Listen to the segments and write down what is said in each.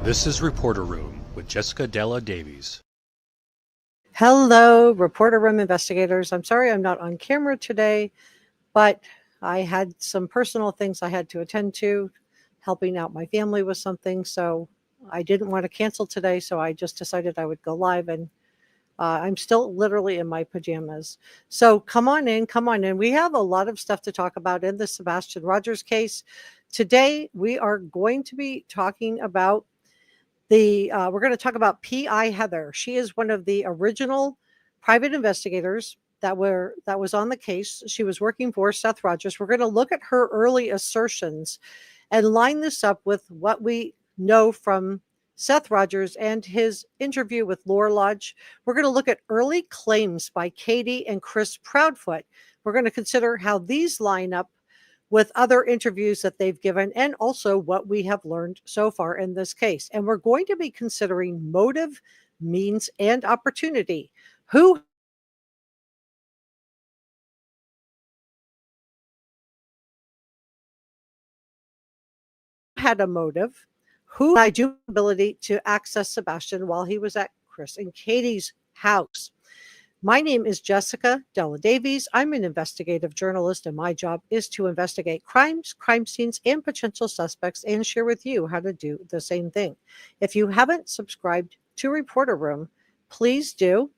This is Reporter Room with Jessica Della Davies. Hello, Reporter Room investigators. I'm sorry I'm not on camera today, but I had some personal things I had to attend to, helping out my family with something. So I didn't want to cancel today, so I just decided I would go live, and I'm still literally in my pajamas. So come on in, come on in. We have a lot of stuff to talk about in the Sebastian Rogers case. Today, we are going to be talking about we're going to talk about PI Heather. She is one of the original private investigators that was on the case. She was working for Seth Rogers. We're going to look at her early assertions and line this up with what we know from Seth Rogers and his interview with Laura Lodge. We're going to look at early claims by Katie and Chris Proudfoot. We're going to consider how these line up with other interviews that they've given, and also what we have learned so far in this case. And we're going to be considering motive, means, and opportunity. Who had a motive? Who had the ability to access Sebastian while he was at Chris and Katie's house? My name is Jessica Della Davies. I'm an investigative journalist, and my job is to investigate crimes, crime scenes, and potential suspects, and share with you how to do the same thing. If you haven't subscribed to Reporter Room, please do.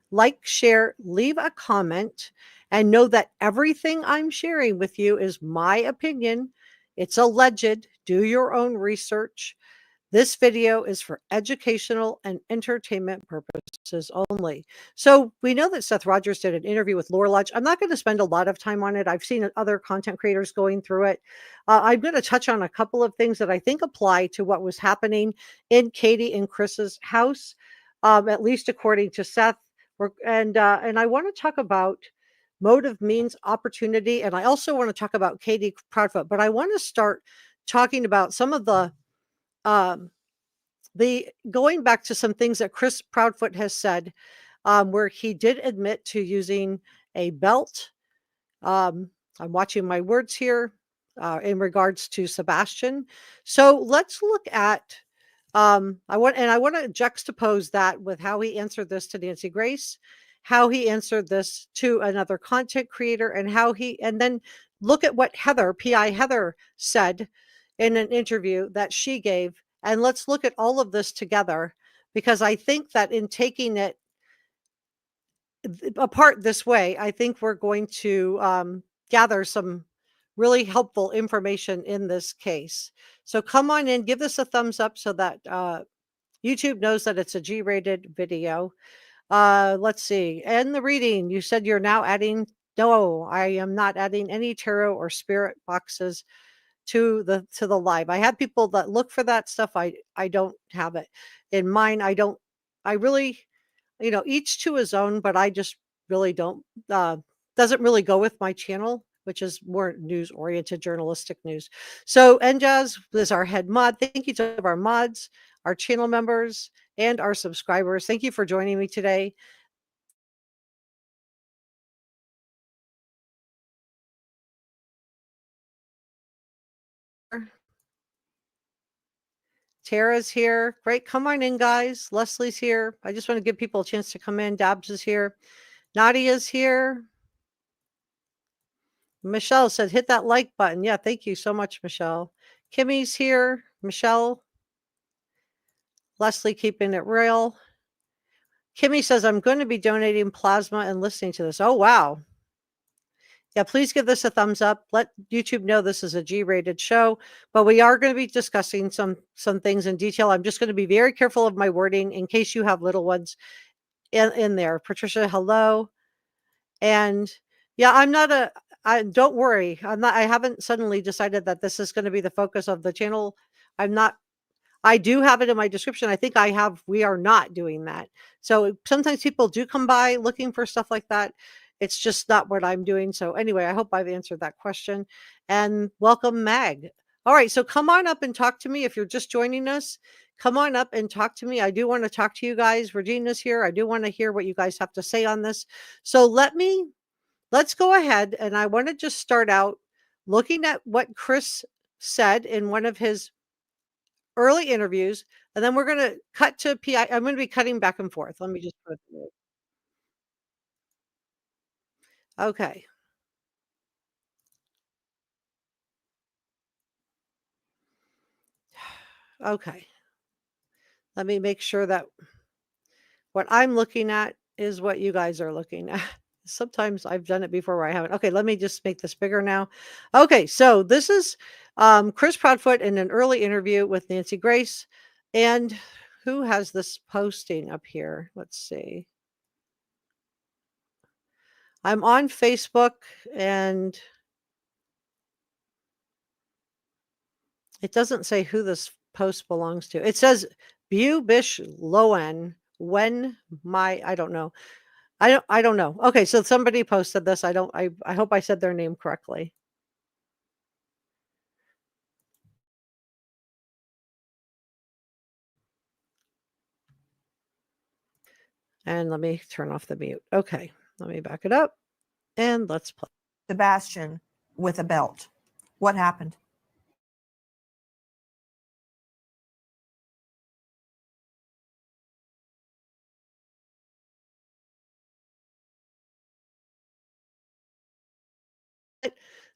Like, share, leave a comment, and know that everything I'm sharing with you is my opinion. It's alleged. Do your own research. This video is for educational and entertainment purposes only. So we know that Seth Rogers did an interview with Laura Lodge. I'm not going to spend a lot of time on it. I've seen other content creators going through it. I'm going to touch on a couple of things that I think apply to what was happening in Katie and Chris's house, at least according to Seth. And I want to talk about motive, means, opportunity, and I also want to talk about Katie Proudfoot. But I want to start talking about some of um, the going back to some things that Chris Proudfoot has said, where he did admit to using a belt. I'm watching my words here in regards to Sebastian. So let's look at. I want to juxtapose that with how he answered this to Nancy Grace, how he answered this to another content creator, and then look at what PI Heather said in an interview that she gave. And let's look at all of this together, because I think that in taking it apart this way, I think we're going to gather some really helpful information in this case. So come on in, give this a thumbs up so that YouTube knows that it's a G-rated video. Let's see. And the reading, you said you're now adding. No, I am not adding any tarot or spirit boxes to the live. I have people that look for that stuff. I don't have it in mine. I really, each to his own, but I just really don't, doesn't really go with my channel, which is more news oriented journalistic news. So Njaz is our head mod. Thank you to our mods, our channel members, and our subscribers. Thank you for joining me today. Tara's here. Great. Come on in, guys. Leslie's here. I just want to give people a chance to come in. Dabs is here. Nadia's here. Michelle said, hit that like button. Yeah, thank you so much, Michelle. Kimmy's here. Michelle. Leslie keeping it real. Kimmy says, I'm going to be donating plasma and listening to this. Oh, wow. Yeah, please give this a thumbs up. Let YouTube know this is a G-rated show, but we are going to be discussing some things in detail. I'm just going to be very careful of my wording in case you have little ones in there. Patricia, hello. And yeah, don't worry. I haven't suddenly decided that this is going to be the focus of the channel. I do have it in my description. I think we are not doing that. So sometimes people do come by looking for stuff like that. It's just not what I'm doing. So anyway, I hope I've answered that question. And welcome, Mag. All right, so come on up and talk to me. If you're just joining us, come on up and talk to me. I do want to talk to you guys. Regina's here. I do want to hear what you guys have to say on this. So let me let's go ahead, and I want to just start out looking at what Chris said in one of his early interviews, and then we're going to cut to PI. I'm going to be cutting back and forth. Let me just put it. Okay. Okay. Let me make sure that what I'm looking at is what you guys are looking at. Sometimes I've done it before where I haven't. Okay, let me just make this bigger now. Okay, so this is Chris Proudfoot in an early interview with Nancy Grace. And who has this posting up here? Let's see. I'm on Facebook and it doesn't say who this post belongs to. It says Bish Lowen when I don't know. I don't know. Okay, so somebody posted this. I hope I said their name correctly. And let me turn off the mute. Okay, let me back it up and let's play. Sebastian with a belt. What happened?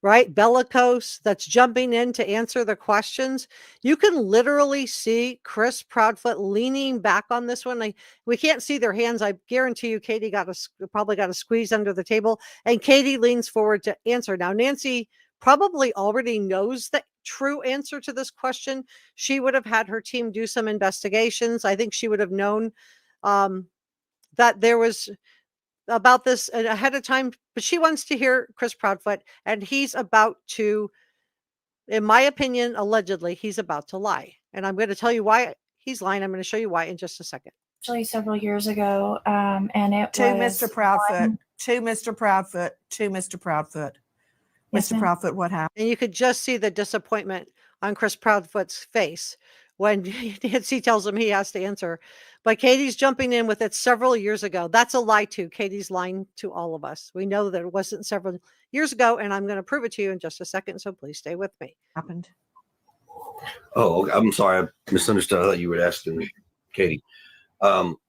Right? Bellicose that's jumping in to answer the questions. You can literally see Chris Proudfoot leaning back on this one. Like, we can't see their hands. I guarantee you, Katie probably got a squeeze under the table, and Katie leans forward to answer. Now, Nancy probably already knows the true answer to this question. She would have had her team do some investigations. I think she would have known that there was about this ahead of time, but she wants to hear Chris Proudfoot, and he's about to, in my opinion, allegedly, he's about to lie. And I'm going to tell you why he's lying. I'm going to show you why in just a second. Actually, several years ago, and it To was Mr. Proudfoot, to Mr. Proudfoot, to Mr. Proudfoot. Yes, Mr. ma'am. Proudfoot, what happened? And you could just see the disappointment on Chris Proudfoot's face when Nancy tells him he has to answer. But Katie's jumping in with it several years ago. That's a lie too. Katie's lying to all of us. We know that it wasn't several years ago, and I'm going to prove it to you in just a second. So please stay with me. Happened. Oh, I'm sorry. I misunderstood. I thought you were asking Katie.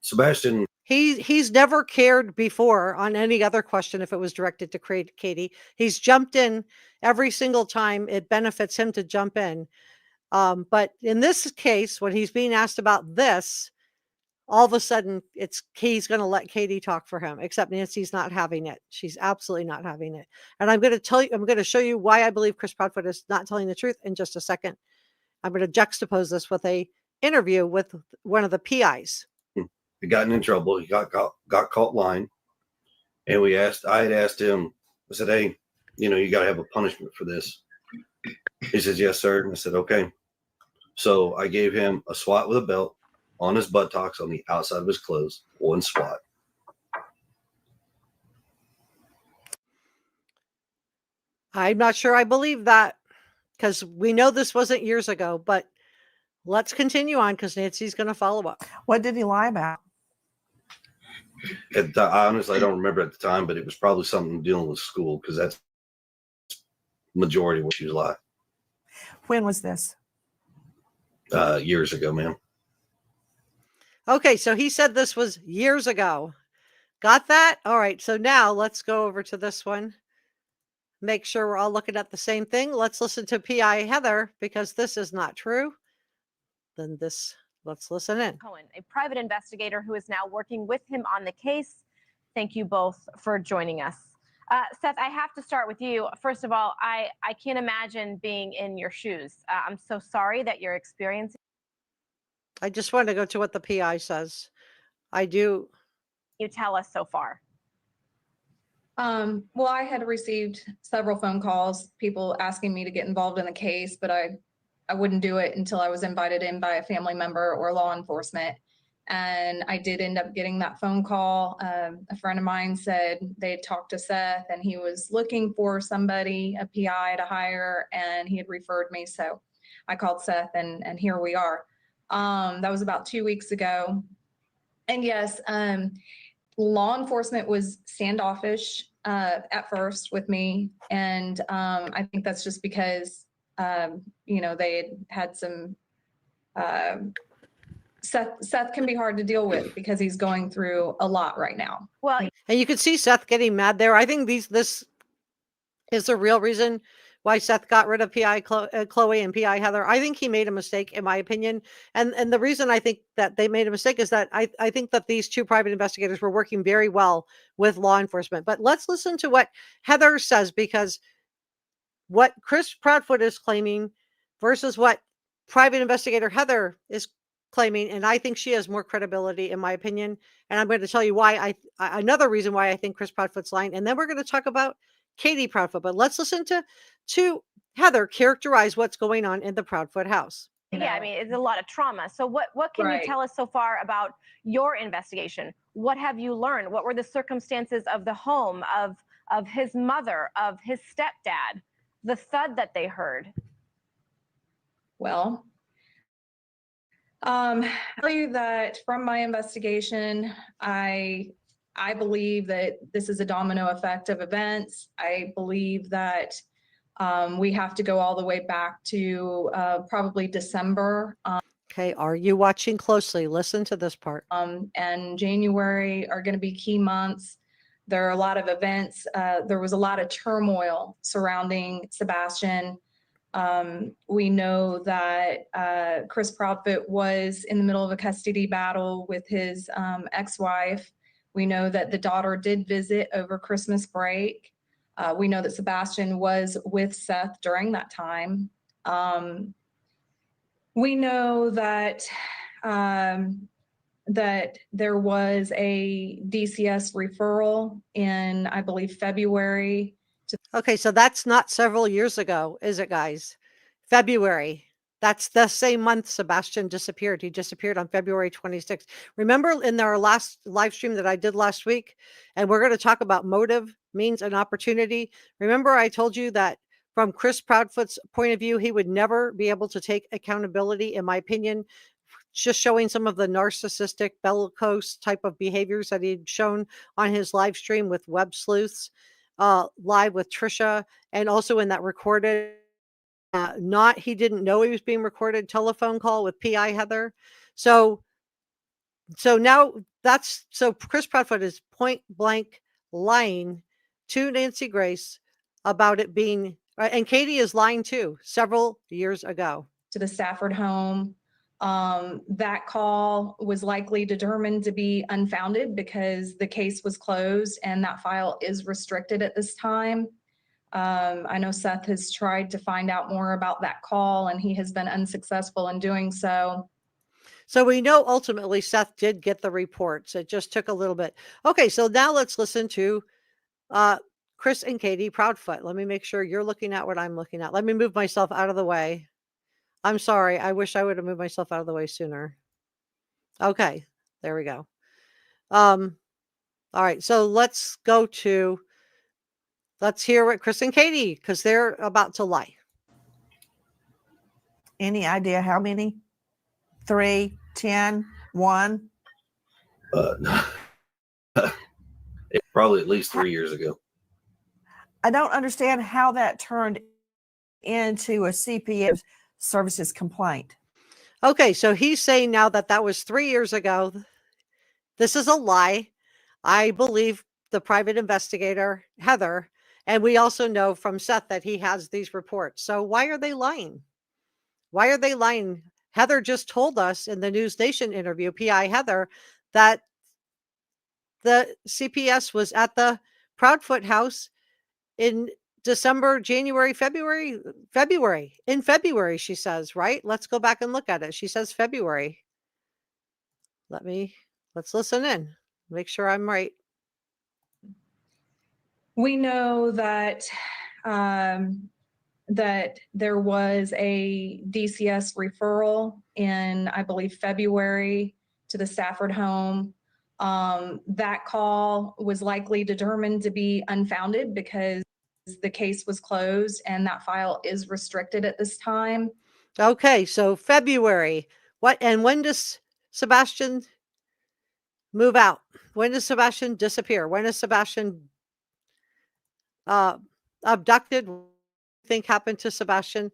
Sebastian. He's never cared before on any other question if it was directed to Katie. He's jumped in every single time it benefits him to jump in. But in this case, when he's being asked about this, all of a sudden he's going to let Katie talk for him, except Nancy's not having it. She's absolutely not having it. And I'm going to show you why I believe Chris Proudfoot is not telling the truth in just a second. I'm going to juxtapose this with a interview with one of the PIs. He gotten in trouble. He got caught lying. And I had asked him, I said, hey, you got to have a punishment for this. He says, yes, sir. And I said, okay. So I gave him a swat with a belt on his buttocks on the outside of his clothes, one swat. I'm not sure I believe that because we know this wasn't years ago, but let's continue on because Nancy's going to follow up. What did he lie about? Honestly, I don't remember at the time, but it was probably something dealing with school because that's majority of what she was like. When was this? Years ago, ma'am. Okay, so he said this was years ago. Got that? All right, so now let's go over to this one. Make sure we're all looking at the same thing. Let's listen to PI Heather because this is not true. Then let's listen in. Cohen, a private investigator who is now working with him on the case. Thank you both for joining us. Seth, I have to start with you. First of all, I can't imagine being in your shoes. I'm so sorry that you're experiencing. I just want to go to what the PI says. I do. You tell us so far. Well, I had received several phone calls, people asking me to get involved in the case, but I wouldn't do it until I was invited in by a family member or law enforcement. And I did end up getting that phone call. A friend of mine said they had talked to Seth and he was looking for somebody, a PI to hire, and he had referred me. So I called Seth and here we are. That was about 2 weeks ago. And yes, law enforcement was standoffish at first with me. And I think that's just because, they had some, Seth can be hard to deal with because he's going through a lot right now. Well, And you could see Seth getting mad there. I think this is the real reason why Seth got rid of PI Chloe and PI Heather. I think he made a mistake, in my opinion. And the reason I think that they made a mistake is that I think that these two private investigators were working very well with law enforcement. But let's listen to what Heather says, because what Chris Proudfoot is claiming versus what private investigator Heather is claiming, and I think she has more credibility, in my opinion. And I'm going to tell you why another reason why I think Chris Proudfoot's lying. And then we're going to talk about Katie Proudfoot. But let's listen to Heather characterize what's going on in the Proudfoot house. yeah, I mean, it's a lot of trauma. So what can you tell us so far about your investigation? What have you learned? What were the circumstances of the home, of his mother, of his stepdad, the thud that they heard? Well, I'll tell you that from my investigation, I believe that this is a domino effect of events. I believe that we have to go all the way back to probably December. Okay, are you watching closely? Listen to this part. And January are going to be key months. There are a lot of events. There was a lot of turmoil surrounding Sebastian. We know that Chris Proudfoot was in the middle of a custody battle with his ex-wife. We know that the daughter did visit over Christmas break. We know that Sebastian was with Seth during that time. We know that that there was a DCS referral in, I believe, February. Okay, so that's not several years ago, is it, guys? February. That's the same month Sebastian disappeared. He disappeared on February 26th. Remember in our last live stream that I did last week, and we're going to talk about motive, means, and opportunity. Remember I told you that from Chris Proudfoot's point of view, he would never be able to take accountability, in my opinion, just showing some of the narcissistic, bellicose type of behaviors that he'd shown on his live stream with Web Sleuths, live with Trisha, and also in that recorded, he didn't know he was being recorded telephone call with PI Heather. So now so Chris Proudfoot is point blank lying to Nancy Grace about it being, and Katie is lying too, several years ago. To the Stafford home. That call was likely determined to be unfounded because the case was closed and that file is restricted at this time. I know Seth has tried to find out more about that call and he has been unsuccessful in doing so. So we know ultimately Seth did get the reports. It just took a little bit. Okay, so now let's listen to Chris and Katie Proudfoot. Let me make sure you're looking at what I'm looking at. Let me move myself out of the way. I'm sorry. I wish I would have moved myself out of the way sooner. Okay, there we go. All right, so let's hear what Chris and Katie, because they're about to lie. Any idea how many? 3, 10, 1? Probably at least 3 years ago. I don't understand how that turned into a CPS services complaint. Okay, so he's saying now that was 3 years ago. This is a lie. I believe the private investigator, Heather, and we also know from Seth that he has these reports. So why are they lying? Why are they lying? Heather just told us in the News Nation interview, PI Heather, that the CPS was at the Proudfoot house in December, January, February. In February, she says, right? Let's go back and look at it. She says February. Let's listen in. Make sure I'm right. We know that that there was a DCS referral in, I believe, February to the Stafford home. That call was likely determined to be unfounded because the case was closed and that file is restricted at this time. Okay, so February. When does Sebastian Move out. When does Sebastian disappear? When is Sebastian abducted? What do you think happened to Sebastian?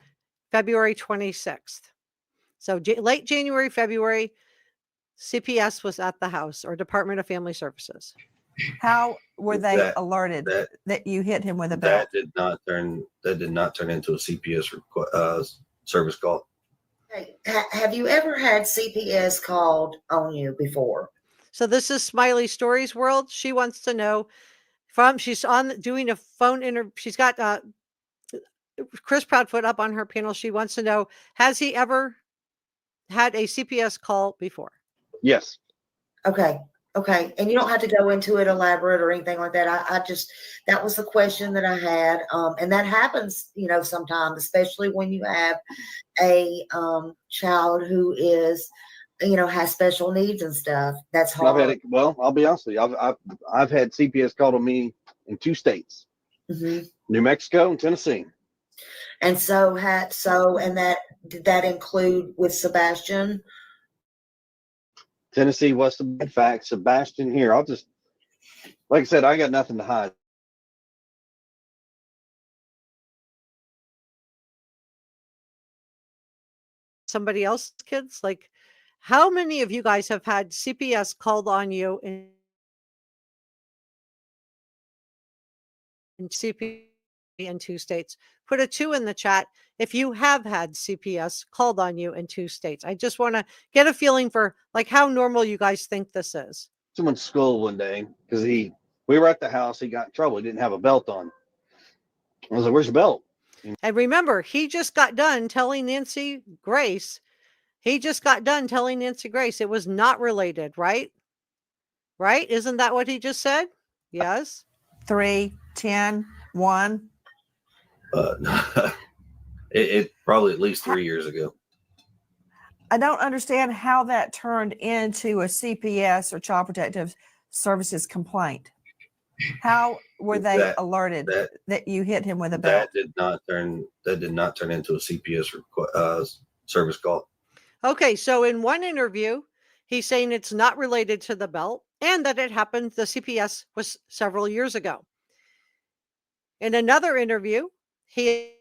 February 26th. So late January, February, CPS was at the house, or Department of Family Services. How were they That- alerted that- that you hit him with a belt? That did not turn into a CPS service call. Hey, have you ever had CPS called on you before? So this is Smiley Stories World. She wants to know she's on doing a phone interview. She's got Chris Proudfoot up on her panel. She wants to know, has he ever had a CPS call before? Yes. Okay. Okay. And you don't have to go into it elaborate or anything like that. I just, that was the question that I had. And that happens, sometimes, especially when you have a child who is, has special needs and stuff. That's I've had hard. it. Well, I'll be honest with you. I've had CPS called on me in 2 states, Mhm. New Mexico and Tennessee. And did that include with Sebastian? Tennessee was the in fact Sebastian here. Like I said, I got nothing to hide. Somebody else's kids? Like, how many of you guys have had CPS called on you in CPS in 2 states? Put a 2 in the chat if you have had CPS called on you in 2 states. I just want to get a feeling for like how normal you guys think this is. Someone's school one day because we were at the house. He got in trouble. He didn't have a belt on. I was like, "Where's your belt?" And remember, he just got done telling Nancy Grace. It was not related, right? Right? Isn't that what he just said? Yes. 3, 10, 1. It probably at least 3 years ago. I don't understand how that turned into a CPS or Child Protective Services complaint. How were they alerted that you hit him with a belt? That did not turn into a CPS service call. Okay, so in one interview, he's saying it's not related to the belt and that it happened, the CPS was several years ago. In another interview, he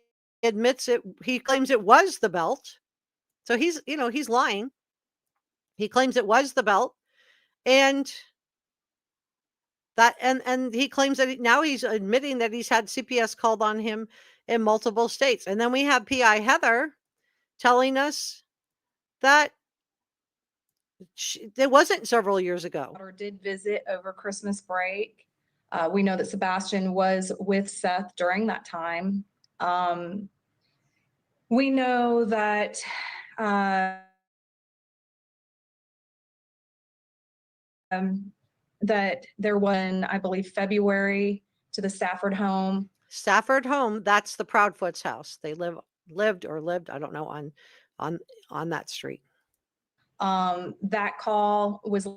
admits he claims it was the belt. So he's lying. He claims it was the belt, and he claims that now he's admitting that he's had CPS called on him in multiple states. And then we have PI Heather telling us that it wasn't several years ago. Daughter did visit over Christmas break. We know that Sebastian was with Seth during that time. We know that that there was, I believe, February to the Stafford home. Stafford home, that's the Proudfoot's house. They lived, I don't know, on that street. That call was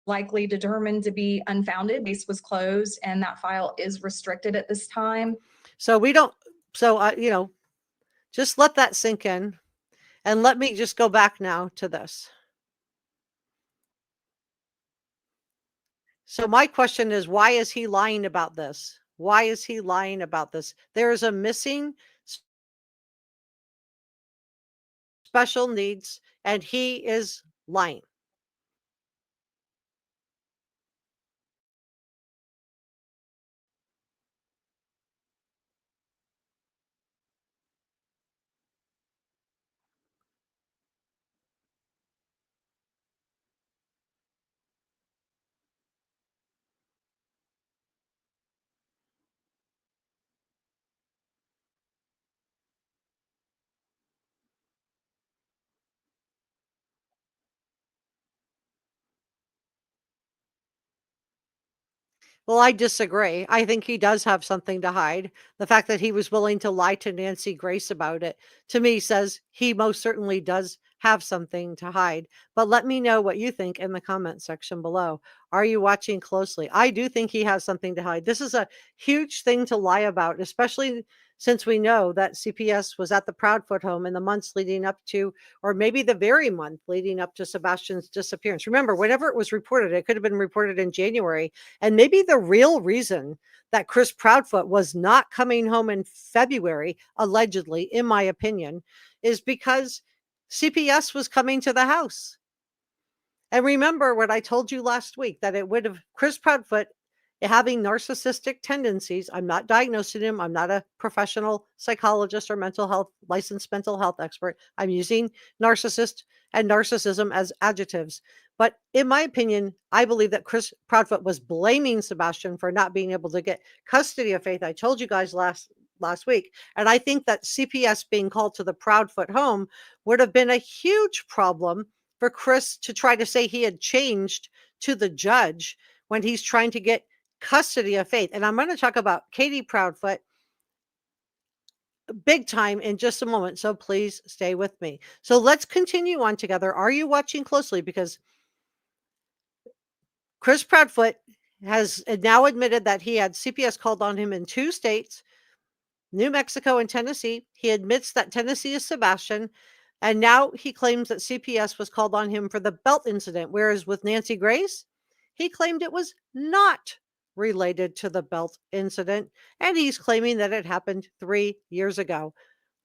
likely determined to be unfounded. Case was closed and that file is restricted at this time. So just let that sink in, and let me just go back now to this. So my question is, why is he lying about this? Why is he lying about this? There is a missing special needs, and he is lying. Well, I disagree. I think he does have something to hide. The fact that he was willing to lie to Nancy Grace about it, to me, says he most certainly does have something to hide. But let me know what you think in the comment section below. Are you watching closely? I do think he has something to hide. This is a huge thing to lie about, especially since we know that CPS was at the Proudfoot home in the months leading up to, or maybe the very month leading up to Sebastian's disappearance. Remember, whenever it was reported, it could have been reported in January. And maybe the real reason that Chris Proudfoot was not coming home in February, allegedly, in my opinion, is because CPS was coming to the house. And remember what I told you last week, that it would have Chris Proudfoot having narcissistic tendencies. I'm not diagnosing him. I'm not a professional psychologist or licensed mental health expert. I'm using narcissist and narcissism as adjectives. But in my opinion, I believe that Chris Proudfoot was blaming Sebastian for not being able to get custody of Faith. I told you guys last week. And I think that CPS being called to the Proudfoot home would have been a huge problem for Chris to try to say he had changed to the judge when he's trying to get custody of Faith. And I'm going to talk about Katie Proudfoot big time in just a moment. So please stay with me. So let's continue on together. Are you watching closely? Because Chris Proudfoot has now admitted that he had CPS called on him in 2 states, New Mexico and Tennessee. He admits that Tennessee is Sebastian. And now he claims that CPS was called on him for the belt incident, whereas with Nancy Grace, he claimed it was not related to the belt incident, and he's claiming that it happened 3 years ago.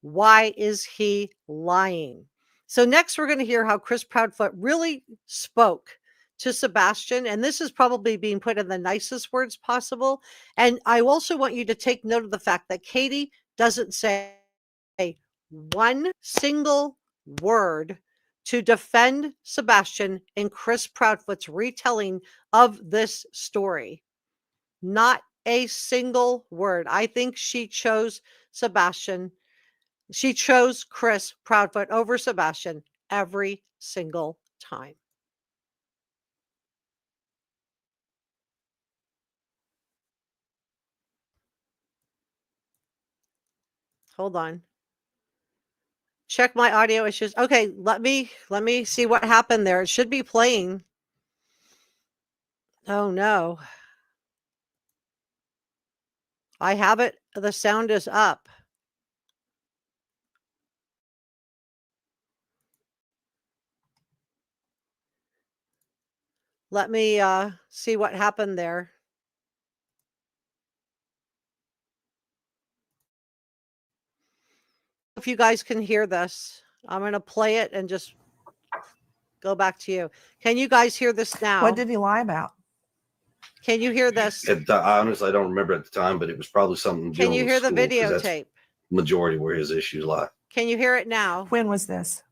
Why is he lying? So next we're going to hear how Chris Proudfoot really spoke to Sebastian, and this is probably being put in the nicest words possible. And I also want you to take note of the fact that Katie doesn't say one single word to defend Sebastian in Chris Proudfoot's retelling of this story. Not a single word. I think she chose Sebastian. She chose Chris Proudfoot over Sebastian every single time. Hold on. Check my audio issues. Okay, let me see what happened there. It should be playing. Oh no. I have it. The sound is up. Let me see what happened there. If you guys can hear this, I'm going to play it and just go back to you. Can you guys hear this now? What did he lie about? Can you hear this? Honestly, I don't remember at the time, but it was probably something. Can you hear the videotape? Majority where his issues lie. Can you hear it now? When was this?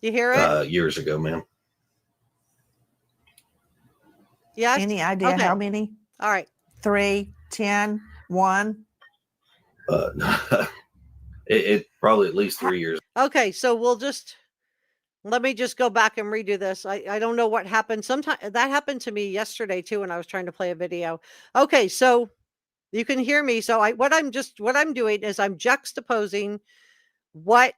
You hear it? Years ago, ma'am. Yes. Any idea how many? All right. 3, 10, 1? It probably at least 3 years. Okay, so let me just go back and redo this. I don't know what happened. Sometimes that happened to me yesterday too when I was trying to play a video. Okay, so you can hear me. So what I'm doing is I'm juxtaposing what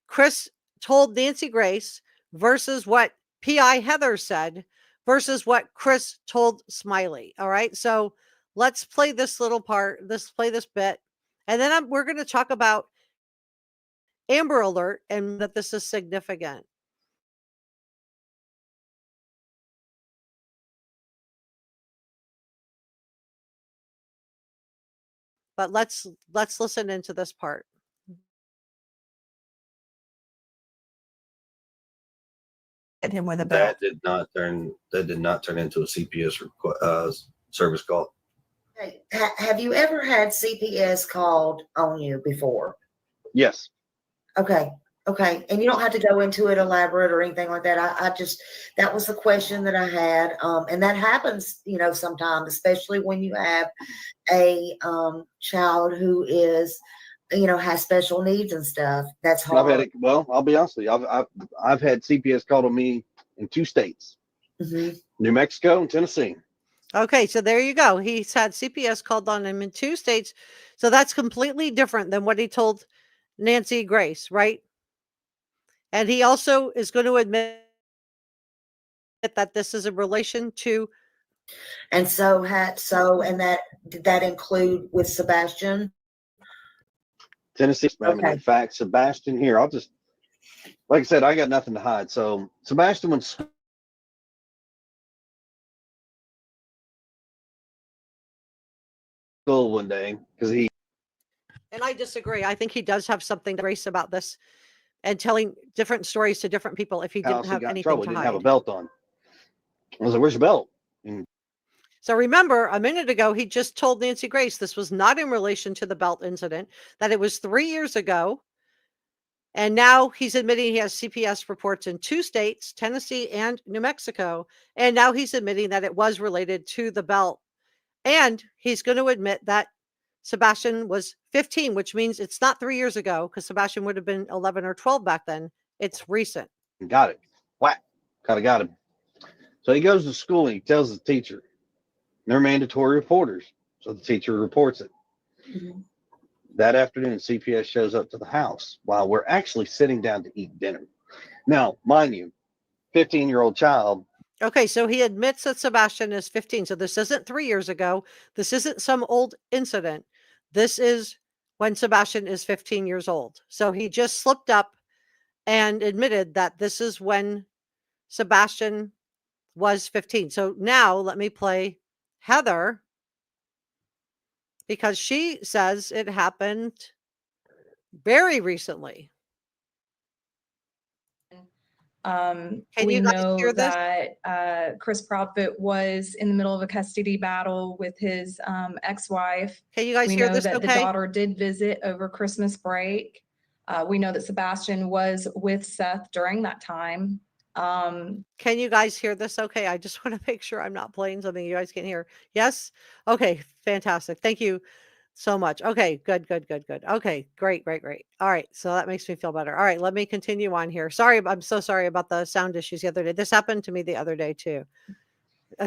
Chris told Nancy Grace versus what PI Heather said versus what Chris told Smiley. All right, so let's play this little part. Let's play this bit, and then we're going to talk about Amber Alert and that this is significant. But let's listen into this part. Hit him with a belt. That did not turn into a CPS service call. Hey, have you ever had CPS called on you before? Yes. Okay. And you don't have to go into it elaborate or anything like that. That was the question that I had. And that happens, sometimes, especially when you have a child who is, has special needs and stuff. That's hard. I'll be honest with you. I've had CPS called on me in 2 states, New Mexico and Tennessee. Okay, so there you go. He's had CPS called on him in 2 states. So that's completely different than what he told Nancy Grace, right? And he also is going to admit that this is in relation to. And did that include with Sebastian? Tennessee. I mean, Okay. in fact, Sebastian here, I'll just, like I said, I got nothing to hide. So Sebastian went to school one day because he And I disagree. I think he does have something to race about this and telling different stories to different people if he didn't have got in anything trouble. He to didn't have a hide. belt on. I was like, "Where's your belt?" And So remember, a minute ago, he just told Nancy Grace this was not in relation to the belt incident, that it was 3 years ago. And now he's admitting he has CPS reports in 2 states, Tennessee and New Mexico. And now he's admitting that it was related to the belt. And he's going to admit that Sebastian was 15, which means it's not 3 years ago because Sebastian would have been 11 or 12 back then. It's recent. got it. Whack. Kind of got him. So he goes to school and he tells the teacher, they're mandatory reporters. So the teacher reports it. Mhm. That afternoon, CPS shows up to the house while we're actually sitting down to eat dinner. Now, mind you, 15-year-old child. Okay, so he admits that Sebastian is 15. So this isn't 3 years ago. This isn't some old incident. This is when Sebastian is 15 years old. So he just slipped up and admitted that this is when Sebastian was 15. So now let me play Heather because she says it happened very recently. Can We you guys know hear this? that Chris Proudfoot was in the middle of a custody battle with his ex-wife. Can you guys We hear know this that the okay? daughter did visit over Christmas break. We know that Sebastian was with Seth during that time. Can you guys hear this okay? I just want to make sure I'm not playing something you guys can hear. Yes? Okay, fantastic. Thank you so much. Okay, good. Okay, great. All right, so that makes me feel better. All right, let me continue on here. Sorry, I'm so sorry about the sound issues the other day. This happened to me the other day too.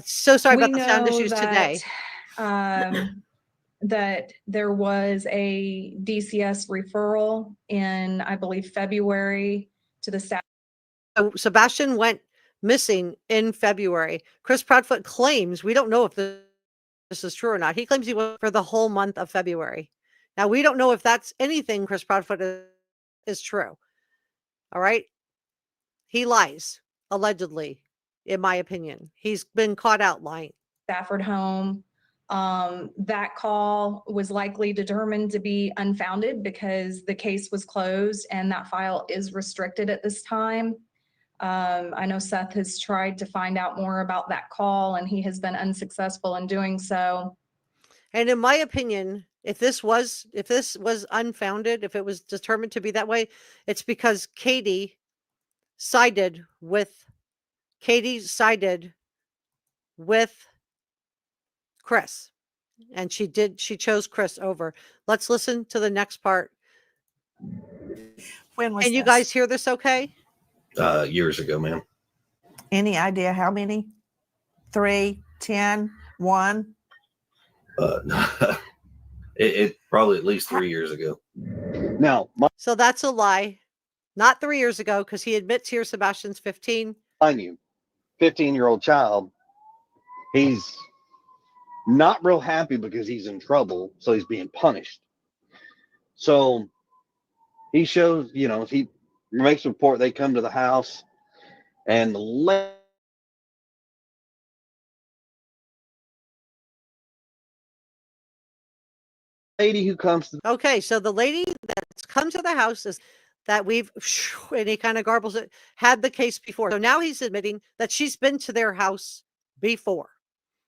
So sorry We about the sound know issues today. that there was a DCS referral in, I believe, February to the staff. So Sebastian went missing in February. Chris Proudfoot claims, we don't know if this is true or not. He claims he went for the whole month of February. Now, we don't know if that's anything Chris Proudfoot is true. All right. He lies, allegedly, in my opinion. He's been caught out lying. Stafford home. That call was likely determined to be unfounded because the case was closed and that file is restricted at this time. I know Seth has tried to find out more about that call and he has been unsuccessful in doing so. And in my opinion, if this was unfounded, if it was determined to be that way, it's because Katie sided with Chris. And she chose Chris over. Let's listen to the next part. When was Can you this? guys hear this okay? Years ago, man. Any idea how many? 3, 10, 1? It probably at least 3 years ago. Now, So that's a lie. Not 3 years ago, because he admits here Sebastian's 15. mind you, 15-year-old child, he's not real happy because he's in trouble, so he's being punished. So he shows, he makes a report. They come to the house, and the lady who comes to Okay, so the lady that's come to the house is that and he kind of garbles it, had the case before. So now he's admitting that she's been to their house before.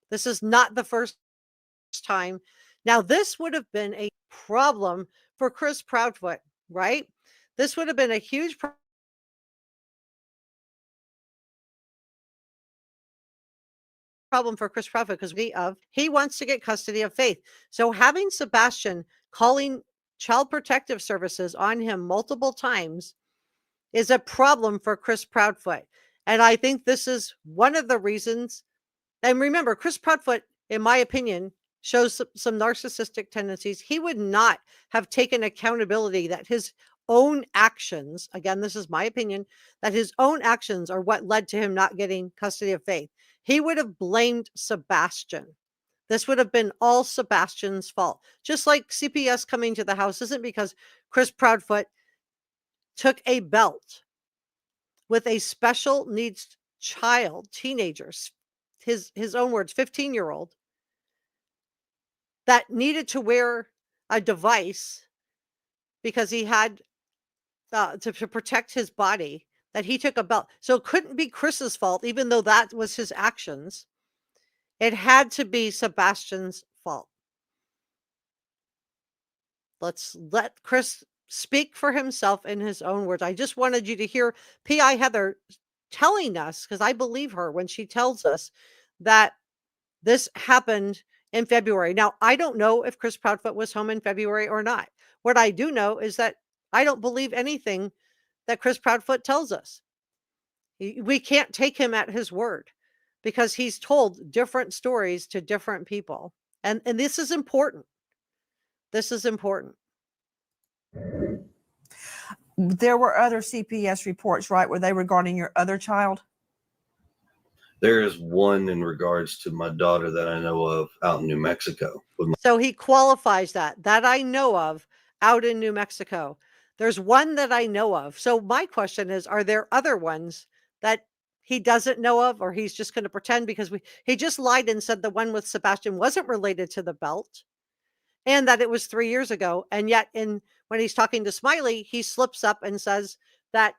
This is not the first time. Now, this would have been a problem for Chris Proudfoot, right? This would have been a huge problem for Chris Proudfoot because he wants to get custody of Faith. So having Sebastian calling Child Protective Services on him multiple times is a problem for Chris Proudfoot. And I think this is one of the reasons. And remember, Chris Proudfoot, in my opinion, shows some narcissistic tendencies. He would not have taken accountability that his own actions, again, this is my opinion, that his own actions are what led to him not getting custody of Faith. He would have blamed Sebastian. This would have been all Sebastian's fault. Just like CPS coming to the house isn't because Chris Proudfoot took a belt with a special needs child, teenagers, his own words, 15-year-old, that needed to wear a device because he had to protect his body, that he took a belt. So it couldn't be Chris's fault, even though that was his actions. It had to be Sebastian's fault. Let's let Chris speak for himself in his own words. I just wanted you to hear PI Heather telling us, because I believe her when she tells us that this happened in February. Now, I don't know if Chris Proudfoot was home in February or not. What I do know is that I don't believe anything that Chris Proudfoot tells us. We can't take him at his word because he's told different stories to different people. And this is important. This is important. There were other CPS reports, right? Were they regarding your other child? There is one in regards to my daughter that I know of out in New Mexico. So he qualifies that I know of out in New Mexico. There's one that I know of. So my question is, are there other ones that he doesn't know of, or he's just going to pretend because he just lied and said the one with Sebastian wasn't related to the belt and that it was 3 years ago. And yet when he's talking to Smiley, he slips up and says that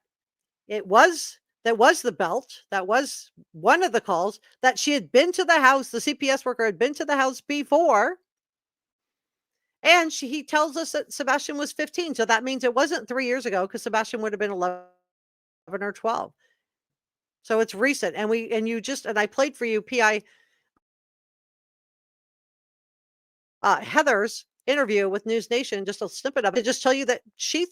was the belt. That was one of the calls, that she had been to the house. The CPS worker had been to the house before. And he tells us that Sebastian was 15. So that means it wasn't 3 years ago, because Sebastian would have been 11 or 12. So it's recent. And I played for you PI Heather's interview with News Nation, just a snippet of it, to just tell you that she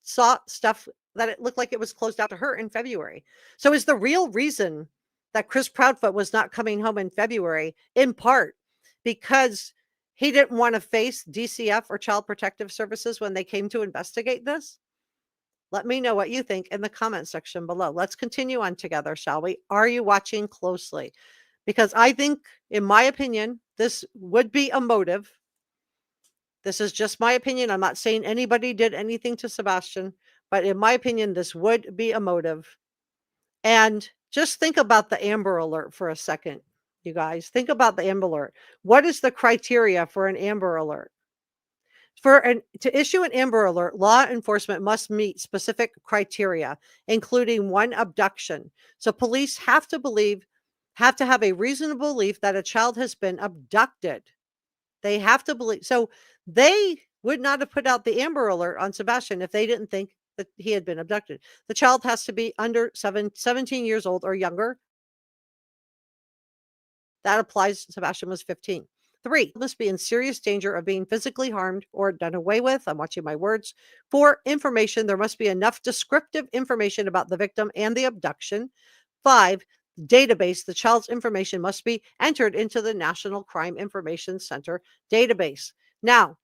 saw stuff that it looked like it was closed out to her in February. So is the real reason that Chris Proudfoot was not coming home in February, in part because he didn't want to face DCF or Child Protective Services when they came to investigate this? Let me know what you think in the comment section below. Let's continue on together, shall we? Are you watching closely? Because I think, in my opinion, this would be a motive. This is just my opinion. I'm not saying anybody did anything to Sebastian, but in my opinion, this would be a motive. And just think about the Amber Alert for a second, you guys. Think about the Amber Alert. What is the criteria for an Amber Alert? To issue an Amber Alert, law enforcement must meet specific criteria, including 1, abduction. So police have to have a reasonable belief that a child has been abducted. They have to believe. So they would not have put out the Amber Alert on Sebastian if they didn't think that he had been abducted. The child has to be under 17 years old or younger. That applies. Sebastian was 15. 3, must be in serious danger of being physically harmed or done away with. I'm watching my words. 4, information. There must be enough descriptive information about the victim and the abduction. 5, database. The child's information must be entered into the National Crime Information Center database. Now,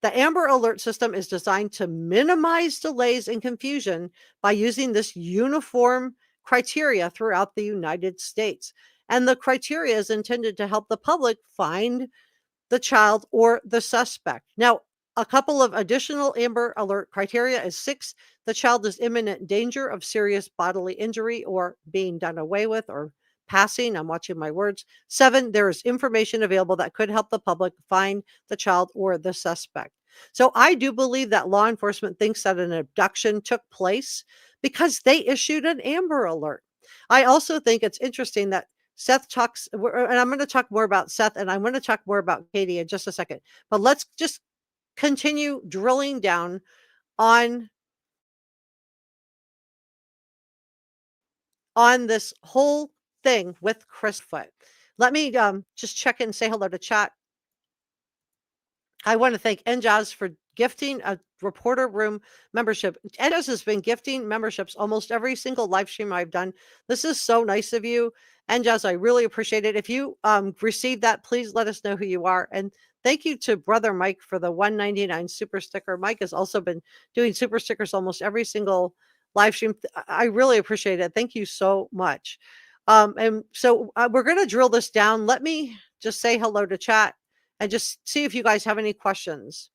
the Amber Alert system is designed to minimize delays and confusion by using this uniform criteria throughout the United States. And the criteria is intended to help the public find the child or the suspect. Now, a couple of additional Amber Alert criteria is 6, the child is imminent danger of serious bodily injury or being done away with or passing. I'm watching my words. 7, there is information available that could help the public find the child or the suspect. So I do believe that law enforcement thinks that an abduction took place because they issued an Amber Alert. I also think it's interesting that Seth talks, and I'm going to talk more about Seth, and I'm going to talk more about Katie in just a second. But let's just continue drilling down on this whole thing with Chris Foot. Let me just check in and say hello to chat. I want to thank NJAZ for gifting a reporter room membership. NJAZ has been gifting memberships almost every single live stream I've done. This is so nice of you, NJAZ. I really appreciate it. If you received that, please let us know who you are. And thank you to Brother Mike for the $1.99 super sticker. Mike has also been doing super stickers almost every single live stream. I really appreciate it. Thank you so much. And so we're going to drill this down. Let me just say hello to chat. and just see if you guys have any questions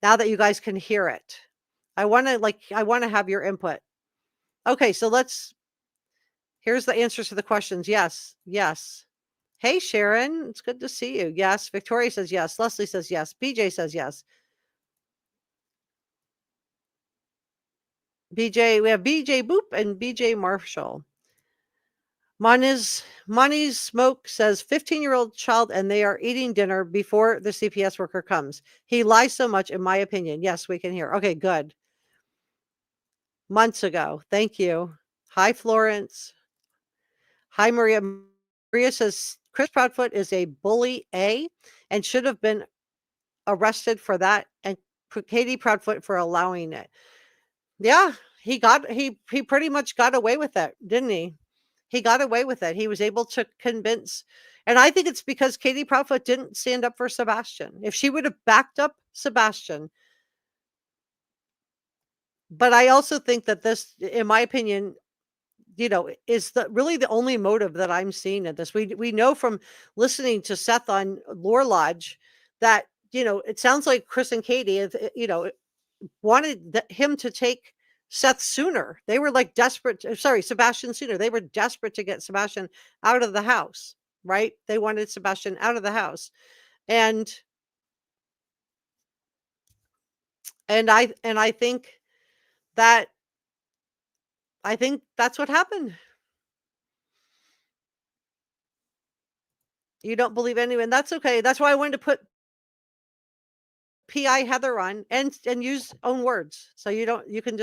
now that you guys can hear it. I want to have your input. Okay, so here's the answers to the questions. Yes, yes. Hey, Sharon, it's good to see you. Yes. Victoria says yes. Leslie says yes. BJ says yes. BJ, we have BJ Boop and BJ Marshall. Mani's Smoke says 15-year-old child and they are eating dinner before the CPS worker comes. He lies so much, in my opinion. Yes, we can hear. Okay, good. Months ago. Thank you. Hi, Florence. Hi, Maria. Maria says Chris Proudfoot is a bully A and should have been arrested for that, and Katie Proudfoot for allowing it. Yeah, he pretty much got away with it, didn't he? He got away with it. He was able to convince, and I think it's because Katie Proudfoot didn't stand up for Sebastian. If she would have backed up Sebastian, but I also think that this, in my opinion, is really the only motive that I'm seeing in this. We know from listening to Seth on Lore Lodge that, it sounds like Chris and Katie, wanted him to take Seth sooner. They were like desperate. Sorry, Sebastian sooner. They were desperate to get Sebastian out of the house, right? They wanted Sebastian out of the house. And I think that's what happened. You don't believe anyone. That's okay. That's why I wanted to put PI Heather on and use own words. So you can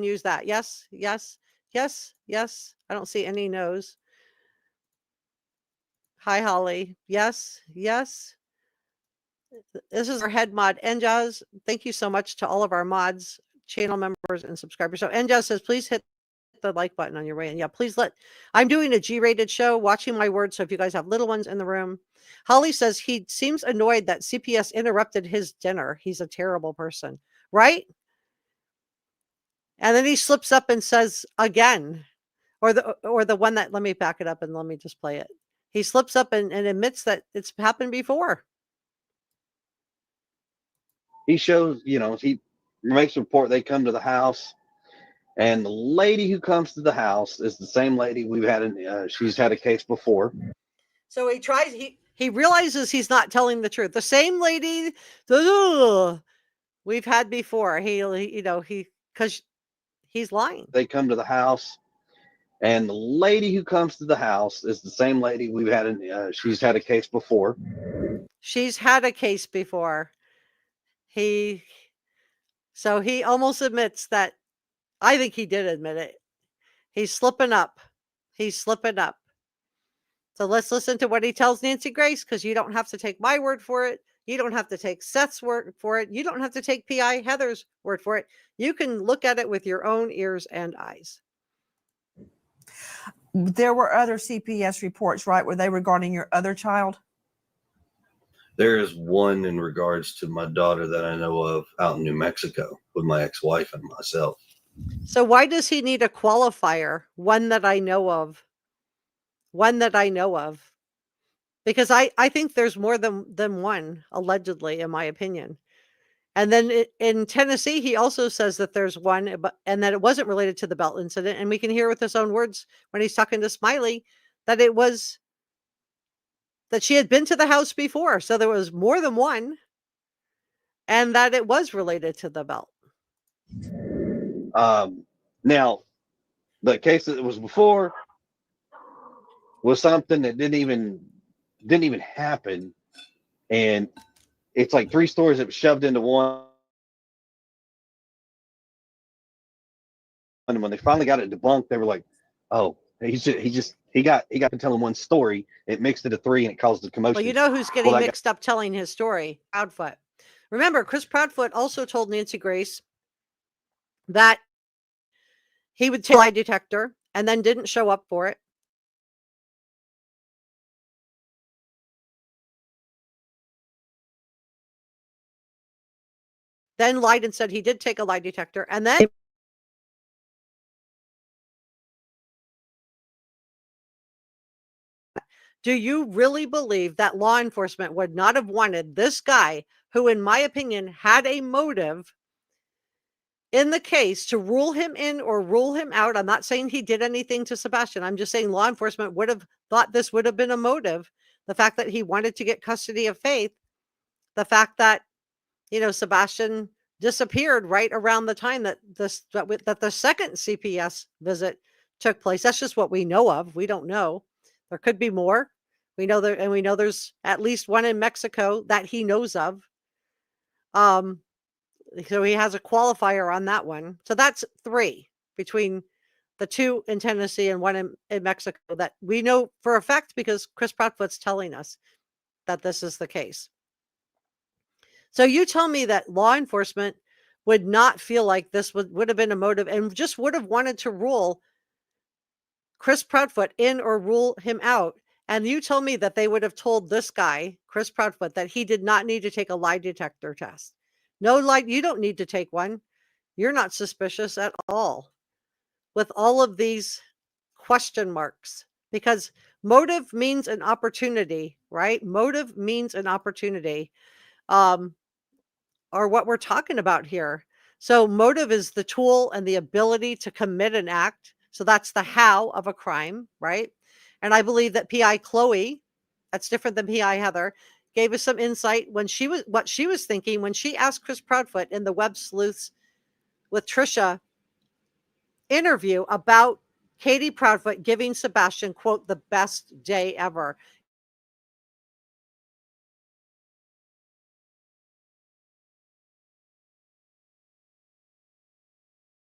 use that. Yes, yes, yes, yes. I don't see any no's. Hi, Holly. Yes, yes. This is our head mod, Njaz. Thank you so much to all of our mods, channel members, and subscribers. So Njaz says, please hit the like button on your way in. Yeah, please I'm doing a G-rated show, watching my words. So if you guys have little ones in the room. Holly says he seems annoyed that CPS interrupted his dinner. He's a terrible person, right? And then he slips up and says again, or the one that, let me back it up and let me just play it. He slips up and admits that it's happened before. He shows, he makes a report. They come to the house, and the lady who comes to the house is the same lady we've had. She's had a case before. So he realizes he's not telling the truth. The same lady we've had before. Because he's lying. They come to the house, and the lady who comes to the house is the same lady we've had. She's had a case before. She's had a case before. So he almost admits that. I think he did admit it. He's slipping up. So let's listen to what he tells Nancy Grace, because you don't have to take my word for it. You don't have to take Seth's word for it. You don't have to take PI Heather's word for it. You can look at it with your own ears and eyes. There were other CPS reports, right? Were they regarding your other child? There is one in regards to my daughter that I know of out in New Mexico with my ex-wife and myself. So why does he need a qualifier? One that I know of. Because I think there's more than one, allegedly, in my opinion. And then in Tennessee, he also says that there's one, and that it wasn't related to the belt incident. And we can hear with his own words when he's talking to Smiley that that she had been to the house before. So there was more than one, and that it was related to the belt. Now, the case that was before was something that didn't even happen, and it's like 3 stories that were shoved into one. And when they finally got it debunked, they were like, "Oh, he got to telling one story. It mixed it to 3, and it caused a commotion." Well, you know who's getting mixed up telling his story? Proudfoot. Remember, Chris Proudfoot also told Nancy Grace that he would take a lie detector and then didn't show up for it. Then lied and said he did take a lie detector, and then Do you really believe that law enforcement would not have wanted this guy, who, in my opinion, had a motive in the case, to rule him in or rule him out? I'm not saying he did anything to Sebastian. I'm just saying law enforcement would have thought this would have been a motive. The fact that he wanted to get custody of Faith, the fact that, Sebastian disappeared right around the time that the second CPS visit took place. That's just what we know of. We don't know. There could be more. We know there's at least one in Mexico that he knows of. So he has a qualifier on that one. So that's 3 between the 2 in Tennessee and 1 in Mexico that we know for a fact, because Chris Proudfoot's telling us that this is the case. So you tell me that law enforcement would not feel like this would have been a motive and just would have wanted to rule Chris Proudfoot in or rule him out. And you tell me that they would have told this guy, Chris Proudfoot, that he did not need to take a lie detector test. No lie, you don't need to take one. You're not suspicious at all. With all of these question marks, because motive means an opportunity, right? Motive means an opportunity. Or what we're talking about here. So motive is the tool and the ability to commit an act. So that's the how of a crime, right? And I believe that PI Chloe, that's different than PI Heather, gave us some insight what she was thinking when she asked Chris Proudfoot in the Web Sleuths with Trisha interview about Katie Proudfoot giving Sebastian, quote, the best day ever.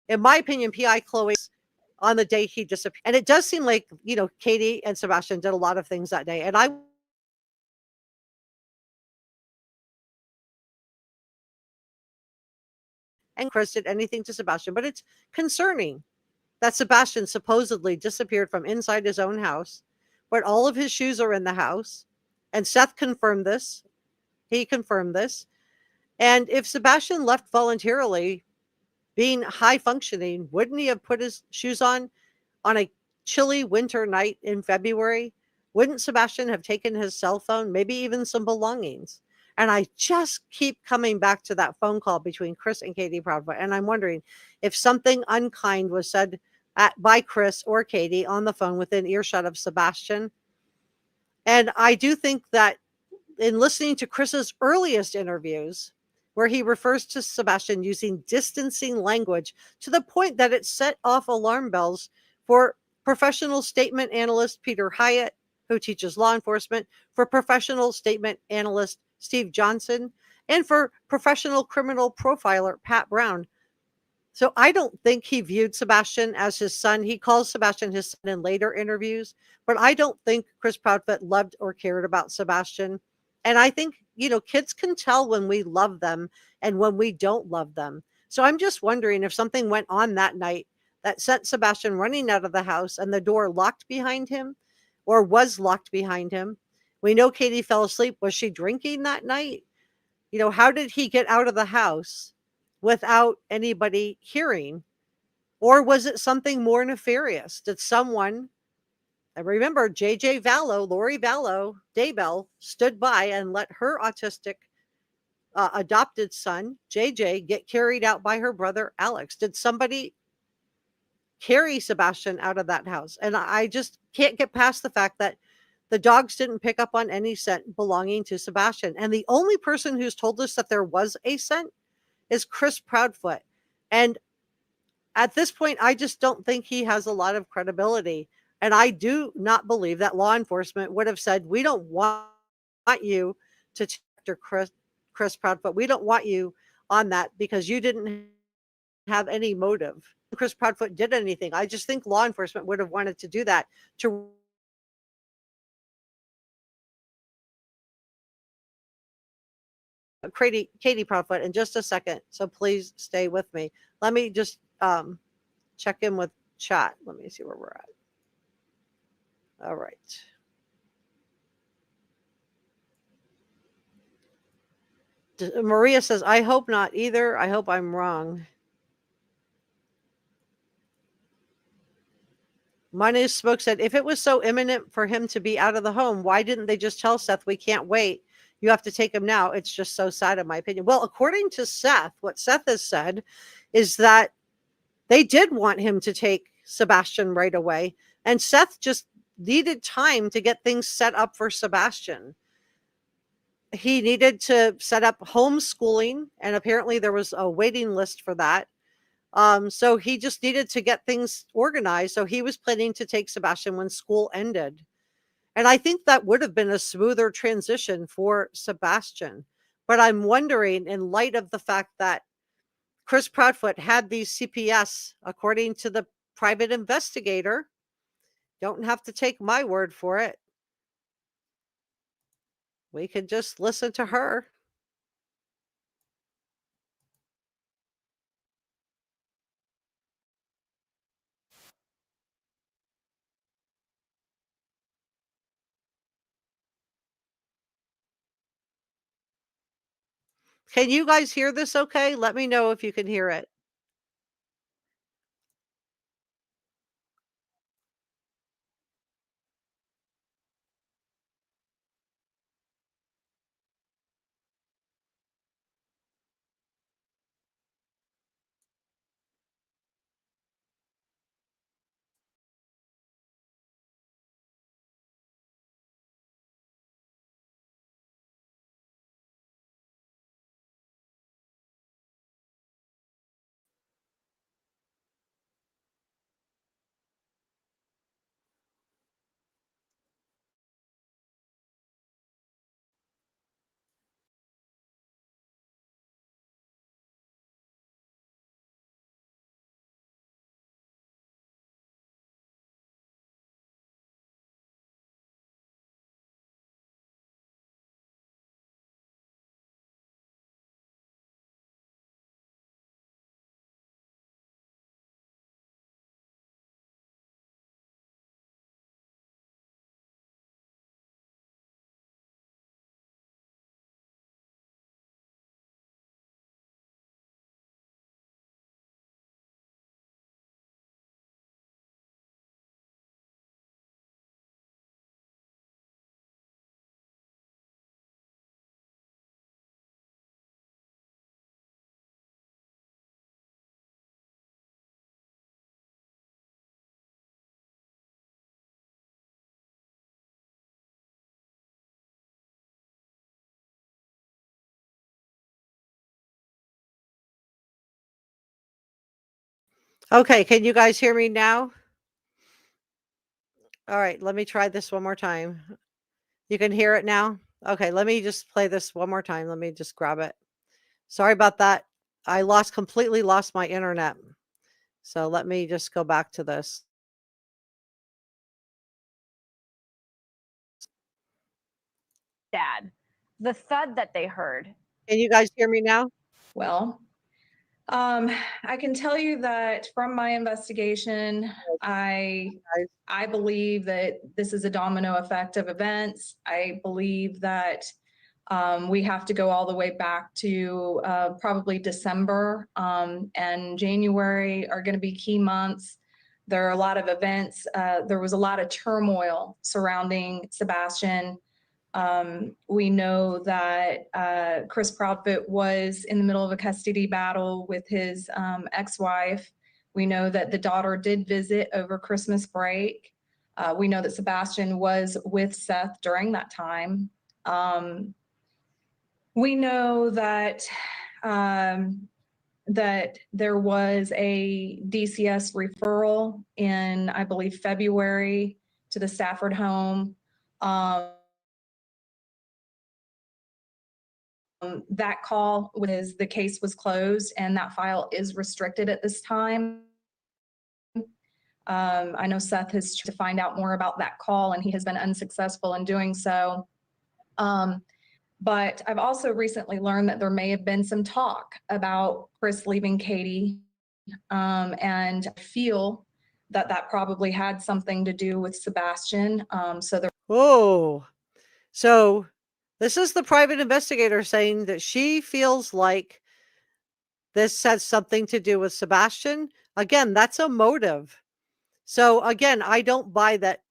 In my opinion, PI Chloe on the day he disappeared. And it does seem like, Katie and Sebastian did a lot of things that day. And Chris did anything to Sebastian, but it's concerning that Sebastian supposedly disappeared from inside his own house, but all of his shoes are in the house. And Seth confirmed this. He confirmed this. And if Sebastian left voluntarily, being high functioning, wouldn't he have put his shoes on a chilly winter night in February? Wouldn't Sebastian have taken his cell phone, maybe even some belongings? And I just keep coming back to that phone call between Chris and Katie Proudfoot. And I'm wondering if something unkind was said by Chris or Katie on the phone within earshot of Sebastian. And I do think that in listening to Chris's earliest interviews, where he refers to Sebastian using distancing language to the point that it set off alarm bells for professional statement analyst Peter Hyatt, who teaches law enforcement, for professional statement analyst Steve Johnson, and for professional criminal profiler Pat Brown. So I don't think he viewed Sebastian as his son. He calls Sebastian his son in later interviews, but I don't think Chris Proudfoot loved or cared about Sebastian. And I think, kids can tell when we love them and when we don't love them. So I'm just wondering if something went on that night that sent Sebastian running out of the house and the door locked behind him, or was locked behind him. We know Katie fell asleep. Was she drinking that night? How did he get out of the house without anybody hearing? Or was it something more nefarious? Did someone, I remember JJ Vallow, Lori Vallow, Daybell, stood by and let her autistic adopted son, JJ, get carried out by her brother, Alex. Did somebody carry Sebastian out of that house? And I just can't get past the fact that the dogs didn't pick up on any scent belonging to Sebastian. And the only person who's told us that there was a scent is Chris Proudfoot. And at this point, I just don't think he has a lot of credibility. And I do not believe that law enforcement would have said, we don't want you to check Chris Proudfoot. We don't want you on that because you didn't have any motive. Chris Proudfoot did anything. I just think law enforcement would have wanted to do that to Katie Proudfoot in just a second. So please stay with me. Let me just check in with chat. Let me see where we're at. All right. Maria says, I hope not either. I hope I'm wrong. My news spoke said, if it was so imminent for him to be out of the home, why didn't they just tell Seth, we can't wait? You have to take him now. It's just so sad, in my opinion. Well, according to Seth, what Seth has said is that they did want him to take Sebastian right away. And Seth just needed time to get things set up for Sebastian. He needed to set up homeschooling, and apparently there was a waiting list for that. So he just needed to get things organized. So he was planning to take Sebastian when school ended. And I think that would have been a smoother transition for Sebastian. But I'm wondering, in light of the fact that Chris Proudfoot had these CPS, according to the private investigator, don't have to take my word for it. We could just listen to her. Can you guys hear this okay? Let me know if you can hear it. Okay, can you guys hear me now? All right, let me try this one more time. You can hear it now? Okay, let me just play this one more time. Let me just grab it. Sorry about that. I completely lost my internet. So let me just go back to this. Dad, the thud that they heard. Can you guys hear me now? Well, I can tell you that from my investigation, I believe that this is a domino effect of events. I believe that we have to go all the way back to probably December and January are going to be key months. There are a lot of events. There was a lot of turmoil surrounding Sebastian. We know that Chris Proudfoot was in the middle of a custody battle with his ex-wife. We know that the daughter did visit over Christmas break. We know that Sebastian was with Seth during that time. We know that that there was a DCS referral in, I believe, February to the Stafford home. That call was, the case was closed and that file is restricted at this time. I know Seth has tried to find out more about that call and he has been unsuccessful in doing so. But I've also recently learned that there may have been some talk about Chris leaving Katie. And I feel that that probably had something to do with Sebastian. Oh, so this is the private investigator saying that she feels like this has something to do with Sebastian. Again, that's a motive. So again, I don't buy that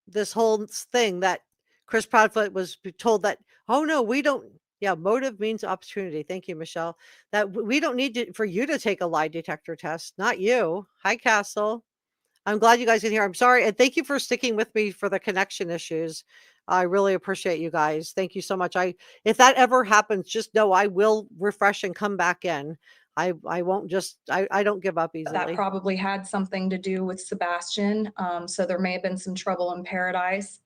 this whole thing that Chris Proudfoot was told that, oh no, we don't. Yeah, motive means opportunity. Thank you, Michelle. That we don't need for you to take a lie detector test, not you. Hi, Castle. I'm glad you guys can hear. I'm sorry, and thank you for sticking with me for the connection issues. I really appreciate you guys. Thank you so much. If that ever happens, just know I will refresh and come back in. I won't just I don't give up easily. That probably had something to do with Sebastian. So there may have been some trouble in paradise.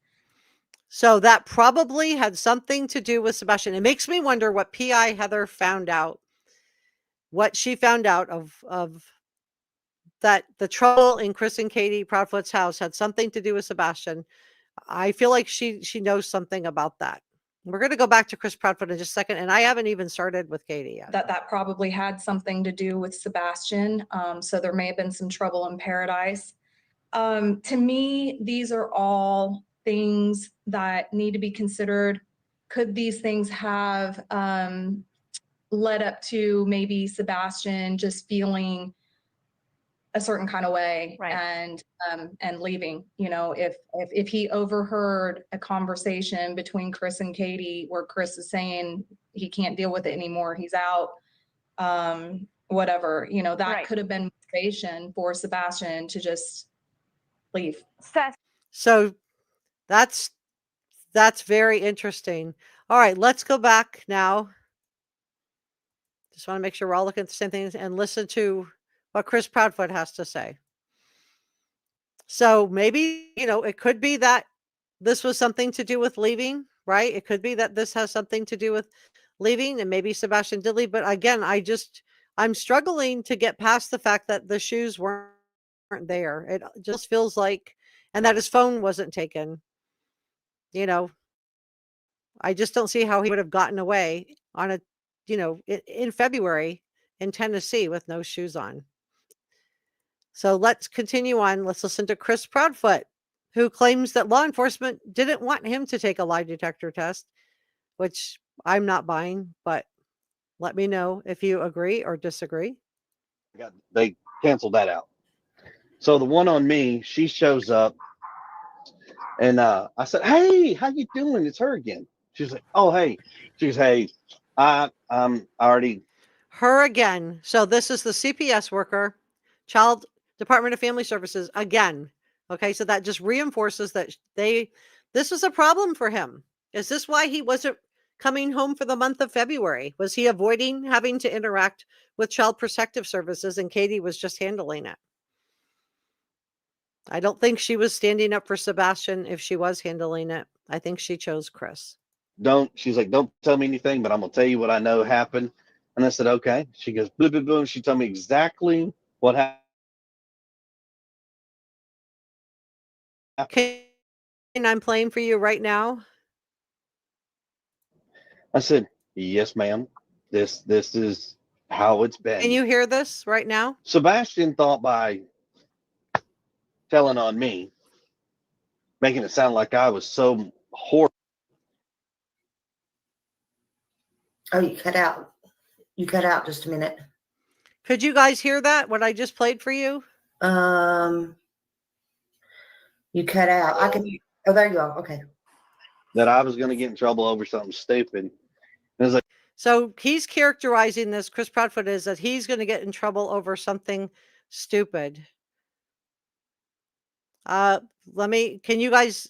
So that probably had something to do with Sebastian. It makes me wonder what PI Heather found out, what she found out of that the trouble in Chris and Katie Proudfoot's house had something to do with Sebastian. I feel like she knows something about that. We're going to go back to Chris Proudfoot in just a second, and I haven't even started with Katie yet. That probably had something to do with Sebastian. So there may have been some trouble in paradise. To me, these are all things that need to be considered. Could these things have led up to maybe Sebastian just feeling a certain kind of way, Right. and leaving? If he overheard a conversation between Chris and Katie where Chris is saying he can't deal with it anymore, he's out, whatever, that Right. could have been motivation for Sebastian to just leave. Seth, So that's very interesting. All right, let's go back now. Just want to make sure we're all looking at the same things and listen to what Chris Proudfoot has to say. So maybe, it could be that this was something to do with leaving, right? It could be that this has something to do with leaving, and maybe Sebastian did leave. But again, I'm struggling to get past the fact that the shoes weren't there. It just feels like, and that his phone wasn't taken. I just don't see how he would have gotten away on a, in February in Tennessee with no shoes on. So let's continue on. Let's listen to Chris Proudfoot, who claims that law enforcement didn't want him to take a lie detector test, which I'm not buying, but let me know if you agree or disagree. They canceled that out. So the one on me, she shows up, and I said, "Hey, how you doing?" It's her again. She's like, "Oh, hey." She's, "Hey, I'm already." Her again. So this is the CPS worker, Child Department of Family Services again. Okay, so that just reinforces that this was a problem for him. Is this why he wasn't coming home for the month of February? Was he avoiding having to interact with Child Protective Services and Katie was just handling it? I don't think she was standing up for Sebastian if she was handling it. I think she chose Chris. She's like, "Don't tell me anything, but I'm going to tell you what I know happened." And I said, "Okay." She goes, "Boom, boom, boom." She told me exactly what happened. Okay, and I'm playing for you right now. I said, "Yes, ma'am. This is how it's been." Can you hear this right now? Sebastian thought by telling on me, making it sound like I was so horrible. Oh, you cut out. You cut out just a minute. Could you guys hear that? What I just played for you? You cut out. I can. Oh, there you go. Okay. That I was going to get in trouble over something stupid. And it was like, so he's characterizing this, Chris Proudfoot, is that he's going to get in trouble over something stupid. Can you guys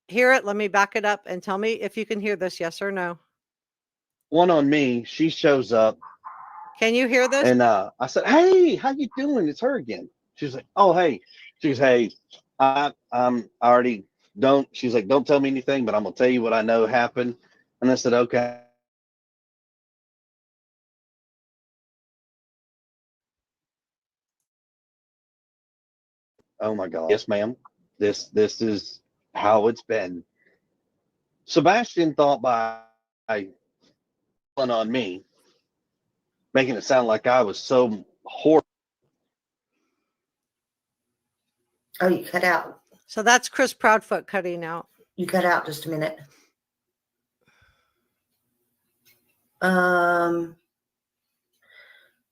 hear it? Let me back it up and tell me if you can hear this, yes or no. One on me, she shows up. Can you hear this? And I said, "Hey, how you doing?" It's her again. She's like, "Oh, hey." She's, "Hey, I'm already don't." She's like, "Don't tell me anything, but I'm gonna tell you what I know happened." And I said, "Okay." Oh my God. "Yes, ma'am. This is how it's been." Sebastian thought by telling on me, making it sound like I was so horrible. Oh, you cut out. So that's Chris Proudfoot cutting out. You cut out just a minute.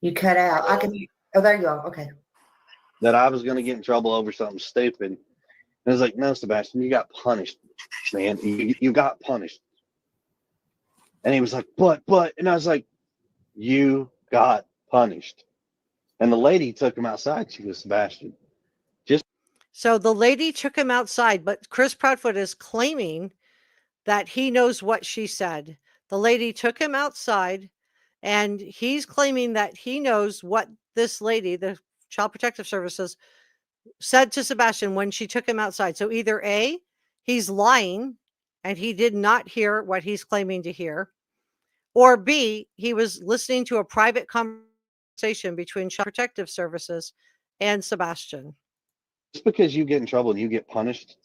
You cut out. I can. Oh, there you go. Okay. that I was going to get in trouble over something stupid. And I was like, no, Sebastian, you got punished, man. You got punished. And he was like, but, and I was like, you got punished. And the lady took him outside. She goes, Sebastian. So the lady took him outside, but Chris Proudfoot is claiming that he knows what she said. The lady took him outside, and he's claiming that he knows what this lady, the Child Protective Services, said to Sebastian when she took him outside. So either A, he's lying and he did not hear what he's claiming to hear, or B, he was listening to a private conversation between Child Protective Services and Sebastian. Just because you get in trouble and you get punished,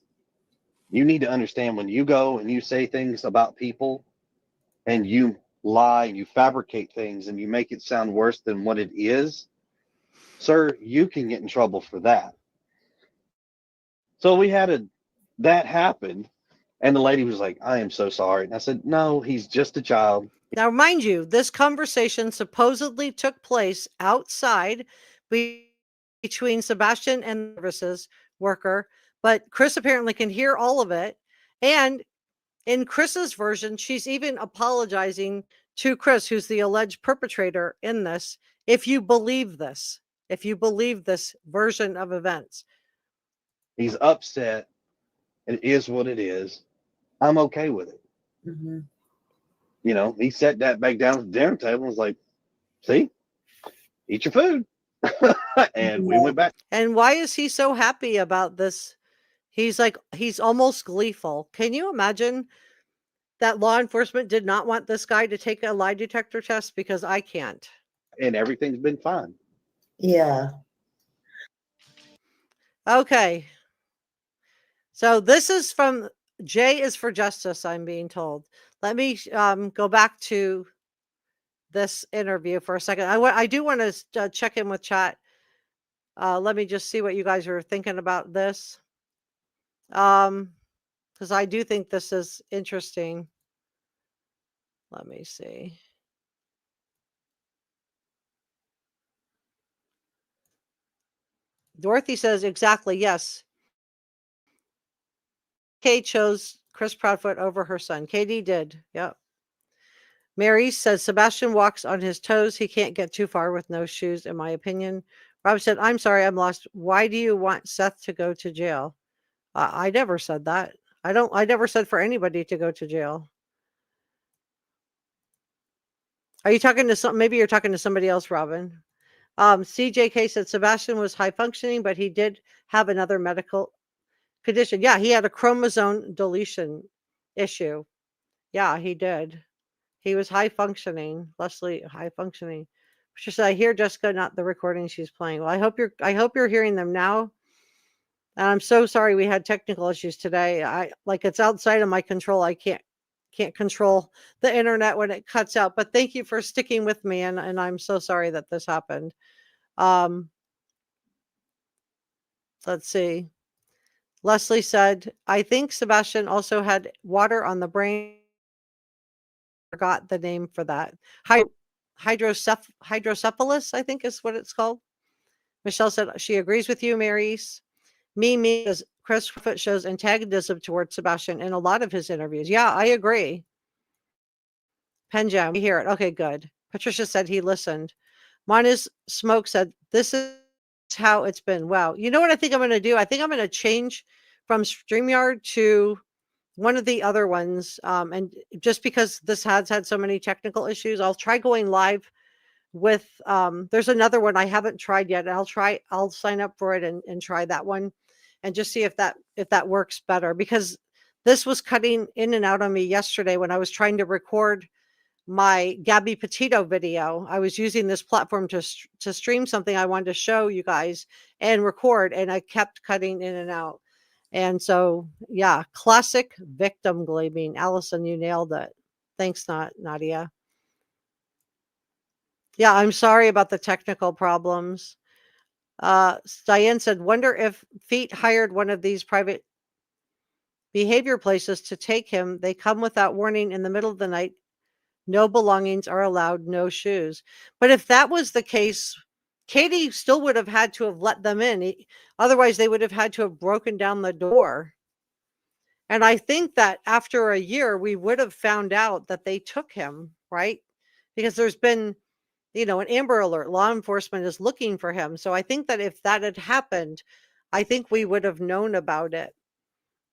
you need to understand when you go and you say things about people and you lie and you fabricate things and you make it sound worse than what it is, sir, you can get in trouble for that. So that happened, and the lady was like, I am so sorry. And I said, no, he's just a child. Now, mind you, this conversation supposedly took place outside between Sebastian and the services worker, but Chris apparently can hear all of it. And in Chris's version, she's even apologizing to Chris, who's the alleged perpetrator in this. If you believe this version of events, He's upset. It is what it is. I'm okay with it. Mm-hmm. You know, he sat that back down at the dinner table and was like, see, eat your food. And we went back. And why is he so happy about this? He's almost gleeful. Can you imagine that law enforcement did not want this guy to take a lie detector test? Because I can't. And everything's been fine. Yeah. Okay. So this is from J is for Justice, I'm being told. Let me go back to this interview for a second. I do want to check in with chat. Let me just see what you guys are thinking about this. Because I do think this is interesting. Let me see. Dorothy says, exactly, yes. Kate chose Chris Proudfoot over her son. Katie did. Yep. Mary says, Sebastian walks on his toes. He can't get too far with no shoes, in my opinion. Rob said, I'm sorry, I'm lost. Why do you want Seth to go to jail? I never said that. I never said for anybody to go to jail. Are you talking to maybe you're talking to somebody else, Robin? CJK said Sebastian was high functioning, but he did have another medical condition. Yeah, he had a chromosome deletion issue. Yeah, he did. He was high functioning. Leslie, high functioning. She said, I hear Jessica, not the recording she's playing. Well, I hope you're hearing them now. And I'm so sorry we had technical issues today. It's outside of my control. I can't control the internet when it cuts out. But thank you for sticking with me, and I'm so sorry that this happened. Let's see. Leslie said, I think Sebastian also had water on the brain. Forgot the name for that. Hydrocephalus, I think is what it's called. Michelle said she agrees with you, Maryse. Me, as Chris Proudfoot shows antagonism towards Sebastian in a lot of his interviews. Yeah, I agree. Penjam, we hear it. Okay, good. Patricia said he listened. Mona's Smoke said, this is how it's been. Wow. You know what I think I'm going to do? I think I'm going to change from StreamYard to one of the other ones. And just because this has had so many technical issues, I'll try going live with, there's another one I haven't tried yet. I'll sign up for it and try that one and just see if that works better, because this was cutting in and out on me yesterday when I was trying to record my Gabby Petito video. I was using this platform to stream something I wanted to show you guys and record, and I kept cutting in and out. And so, yeah, classic victim blaming. Allison, you nailed it. Thanks, Nadia. Yeah, I'm sorry about the technical problems. Diane said, wonder if Feet hired one of these private behavior places to take him. They come without warning in the middle of the night. No belongings are allowed, no shoes. But if that was the case Katie still would have had to have let them in. Otherwise, they would have had to have broken down the door. And I think that after a year, we would have found out that they took him, right? Because there's been, an Amber Alert. Law enforcement is looking for him. So I think that if that had happened, I think we would have known about it.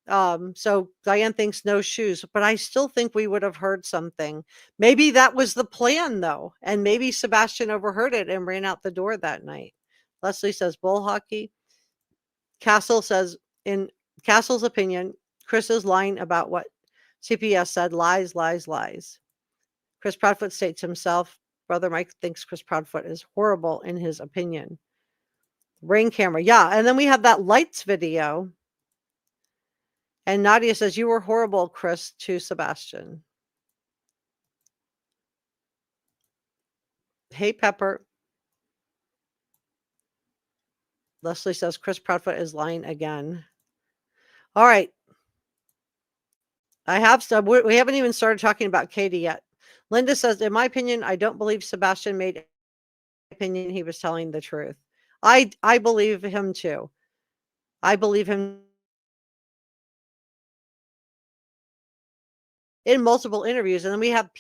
So Diane thinks no shoes, but I still think we would have heard something. Maybe that was the plan, though. And maybe Sebastian overheard it and ran out the door that night. Leslie says bull hockey. Castle says, in Castle's opinion, Chris is lying about what CPS said. Lies, lies, lies. Chris Proudfoot states himself, Brother Mike thinks Chris Proudfoot is horrible in his opinion. Ring camera. Yeah. And then we have that lights video. And Nadia says, you were horrible, Chris, to Sebastian. Hey, Pepper. Leslie says, Chris Proudfoot is lying again. All right. We haven't even started talking about Katie yet. Linda says, in my opinion, I don't believe Sebastian made opinion he was telling the truth. I believe him too. I believe him in multiple interviews. And then we have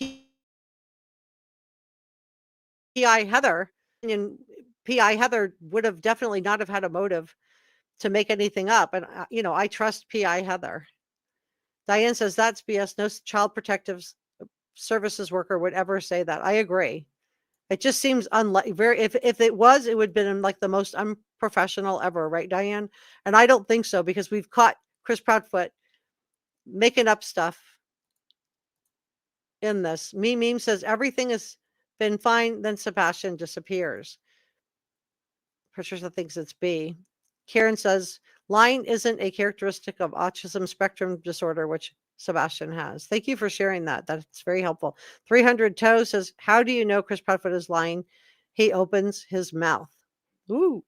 PI Heather. And PI Heather would have definitely not have had a motive to make anything up. And, I trust PI Heather. Diane says, that's BS. No child protective services worker would ever say that. I agree. It just seems if it was, it would have been like the most unprofessional ever. Right, Diane? And I don't think so, because we've caught Chris Proudfoot making up stuff in this. Meme says everything has been fine. Then Sebastian disappears. Patricia thinks it's B. Karen says lying isn't a characteristic of autism spectrum disorder, which Sebastian has. Thank you for sharing that. That's very helpful. 300 Toe says, how do you know Chris Proudfoot is lying? He opens his mouth. Ooh.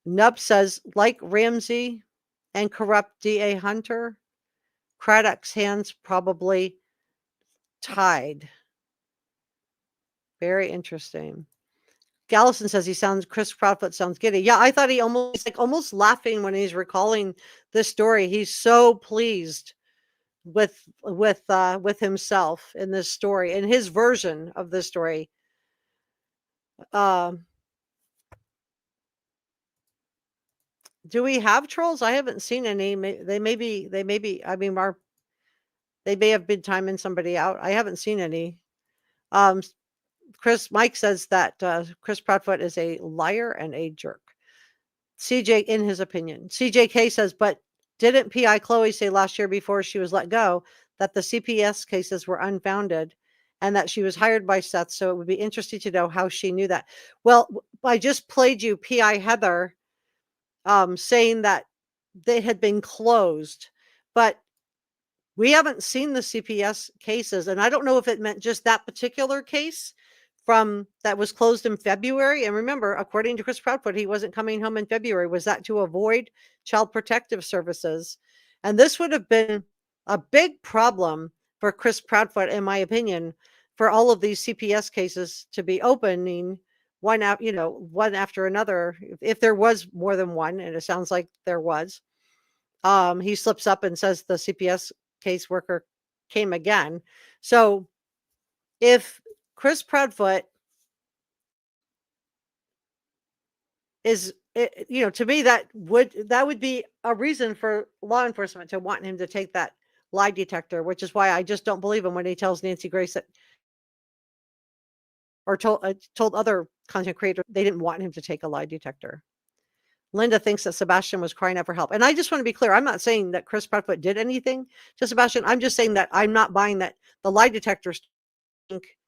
Nub says, like Ramsey and corrupt DA Hunter, Craddock's hands probably tied. Very interesting. Gallison says Chris Proudfoot sounds giddy. Yeah, I thought he almost laughing when he's recalling this story. He's so pleased with himself in this story, in his version of this story. Do we have trolls? I haven't seen any. They may be. I mean, they may have been timing somebody out. I haven't seen any. Mike says that Chris Proudfoot is a liar and a jerk. CJ, in his opinion. CJK says, but didn't PI Chloe say last year before she was let go that the CPS cases were unfounded and that she was hired by Seth? So it would be interesting to know how she knew that. Well, I just played you PI Heather saying that they had been closed, but we haven't seen the CPS cases. And I don't know if it meant just that particular case that was closed in February. And remember, according to Chris Proudfoot, he wasn't coming home in February. Was that to avoid child protective services? And this would have been a big problem for Chris Proudfoot, in my opinion, for all of these CPS cases to be opening one after another. If there was more than one, and it sounds like there was, he slips up and says the CPS caseworker came again. So if Chris Proudfoot is, to me, that would be a reason for law enforcement to want him to take that lie detector, which is why I just don't believe him when he tells Nancy Grace that, or told other content creators they didn't want him to take a lie detector. Linda thinks that Sebastian was crying out for help. And I just want to be clear. I'm not saying that Chris Proudfoot did anything to Sebastian. I'm just saying that I'm not buying that the lie detectors think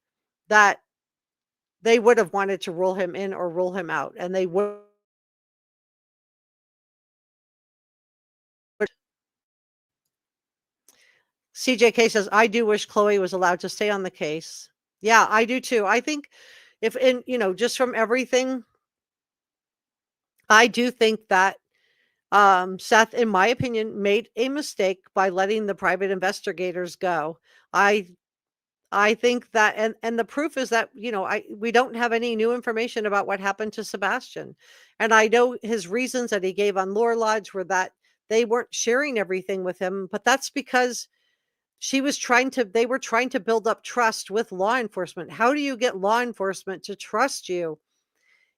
that they would have wanted to rule him in or rule him out. And they would. CJK says, I do wish Chloe was allowed to stay on the case. Yeah, I do too. I think just from everything, I do think that Seth, in my opinion, made a mistake by letting the private investigators go. I I think that, and the proof is that, we don't have any new information about what happened to Sebastian. And I know his reasons that he gave on Lore Lodge were that they weren't sharing everything with him, but that's because they were trying to build up trust with law enforcement. How do you get law enforcement to trust you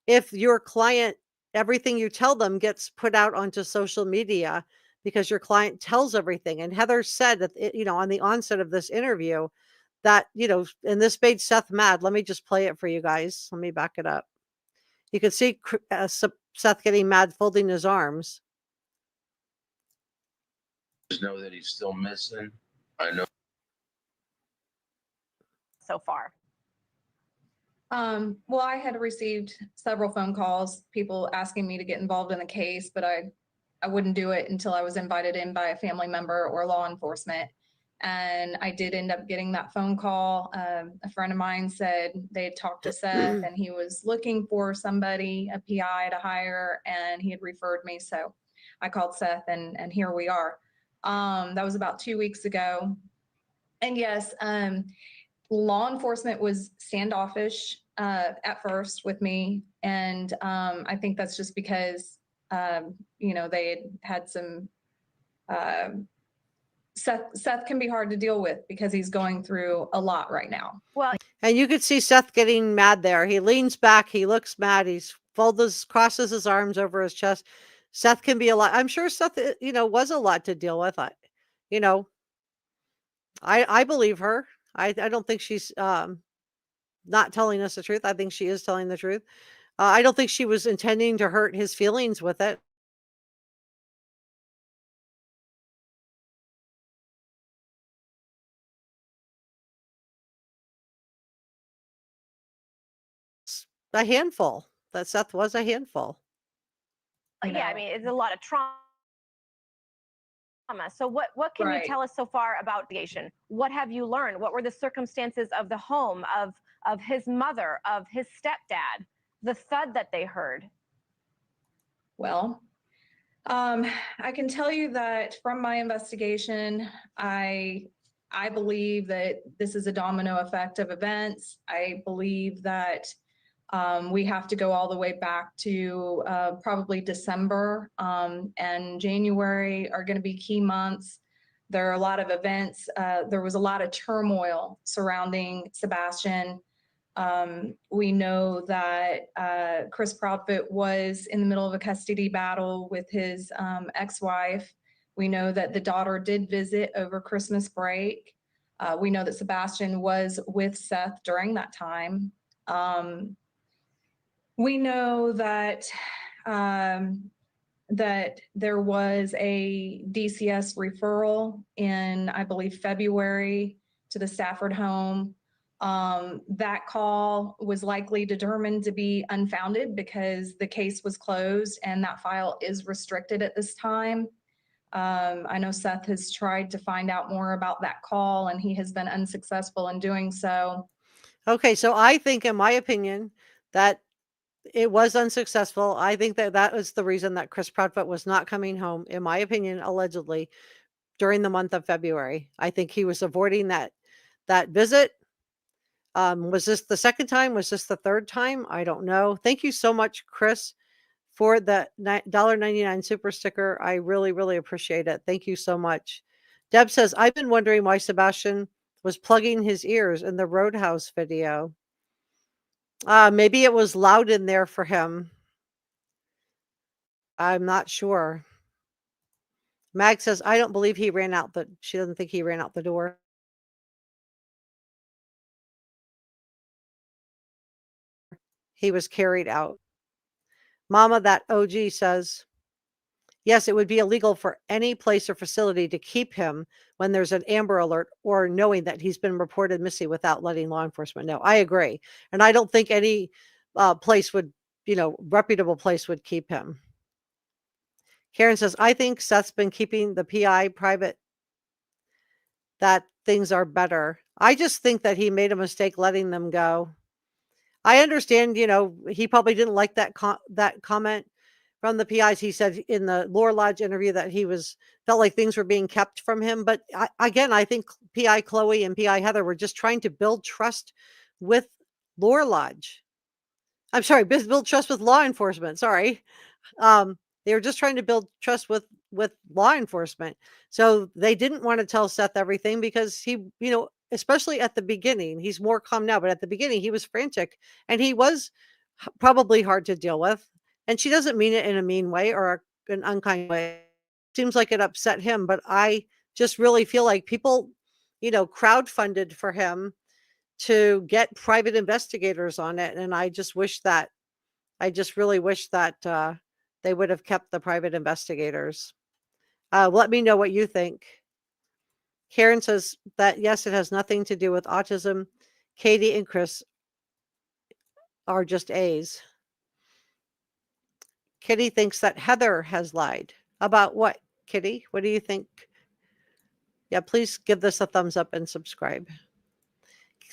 if your client, everything you tell them gets put out onto social media because your client tells everything? And Heather said that, on the onset of this interview, that, and this made Seth mad. Let me just play it for you guys. Let me back it up. You can see Seth getting mad, folding his arms. Just know that he's still missing. I know. So far. Well, I had received several phone calls, people asking me to get involved in the case, but I wouldn't do it until I was invited in by a family member or law enforcement. And I did end up getting that phone call. A friend of mine said they had talked to Seth and he was looking for somebody, a PI to hire, and he had referred me. So I called Seth and here we are. That was about 2 weeks ago. And yes, law enforcement was standoffish at first with me. And I think that's just because, they had some, Seth can be hard to deal with because he's going through a lot right now. Well, and you could see Seth getting mad there. He leans back. He looks mad. He's crosses his arms over his chest. Seth can be a lot. I'm sure Seth, was a lot to deal with. I believe her. I don't think she's not telling us the truth. I think she is telling the truth. I don't think she was intending to hurt his feelings with it. A handful. That Seth was a handful. yeah, I mean, it's a lot of trauma. So what can you tell us so far about litigation? What have you learned? What were the circumstances of the home, of his mother, of his stepdad, the thud that they heard? Well, I can tell you that from my investigation, I believe that this is a domino effect of events. I believe that we have to go all the way back to probably December and January are going to be key months. There are a lot of events. There was a lot of turmoil surrounding Sebastian. We know that Chris Proudfoot was in the middle of a custody battle with his ex-wife. We know that the daughter did visit over Christmas break. We know that Sebastian was with Seth during that time. We know that that there was a DCS referral in, I believe, February to the Stafford home. That call was likely determined to be unfounded because the case was closed and that file is restricted at this time. I know Seth has tried to find out more about that call and he has been unsuccessful in doing so. Okay, so I think, in my opinion, that it was unsuccessful. I think that was the reason that Chris Proudfoot was not coming home, in my opinion, allegedly, during the month of February. I think he was avoiding that visit. Was this the second time? Was this the third time? I don't know. Thank you so much, Chris, for the $1.99 super sticker. I really, really appreciate it. Thank you so much. Deb says, I've been wondering why Sebastian was plugging his ears in the Roadhouse video. Maybe it was loud in there for him. I'm not sure. Mag says, I don't believe he ran out she doesn't think he ran out the door. He was carried out. Mama, that OG says, yes, it would be illegal for any place or facility to keep him when there's an Amber Alert or knowing that he's been reported missing without letting law enforcement know. I agree. And I don't think any place would, reputable place would keep him. Karen says, I think Seth's been keeping the PI private, that things are better. I just think that he made a mistake letting them go. I understand, he probably didn't like that comment, from the PIs. He said in the Lore Lodge interview that he felt like things were being kept from him. But I think PI Chloe and PI Heather were just trying to build trust with Lore Lodge. I'm sorry, build trust with law enforcement. Sorry. They were just trying to build trust with law enforcement. So they didn't want to tell Seth everything because he, especially at the beginning, he's more calm now, but at the beginning he was frantic and he was probably hard to deal with. And she doesn't mean it in a mean way or an unkind way. Seems like it upset him, but I just really feel like people, crowdfunded for him to get private investigators on it. And I just really wish that they would have kept the private investigators. Let me know what you think. Karen says that, yes, it has nothing to do with autism. Katie and Chris are just A's. Kitty thinks that Heather has lied. About what, Kitty? What do you think? Yeah, please give this a thumbs up and subscribe.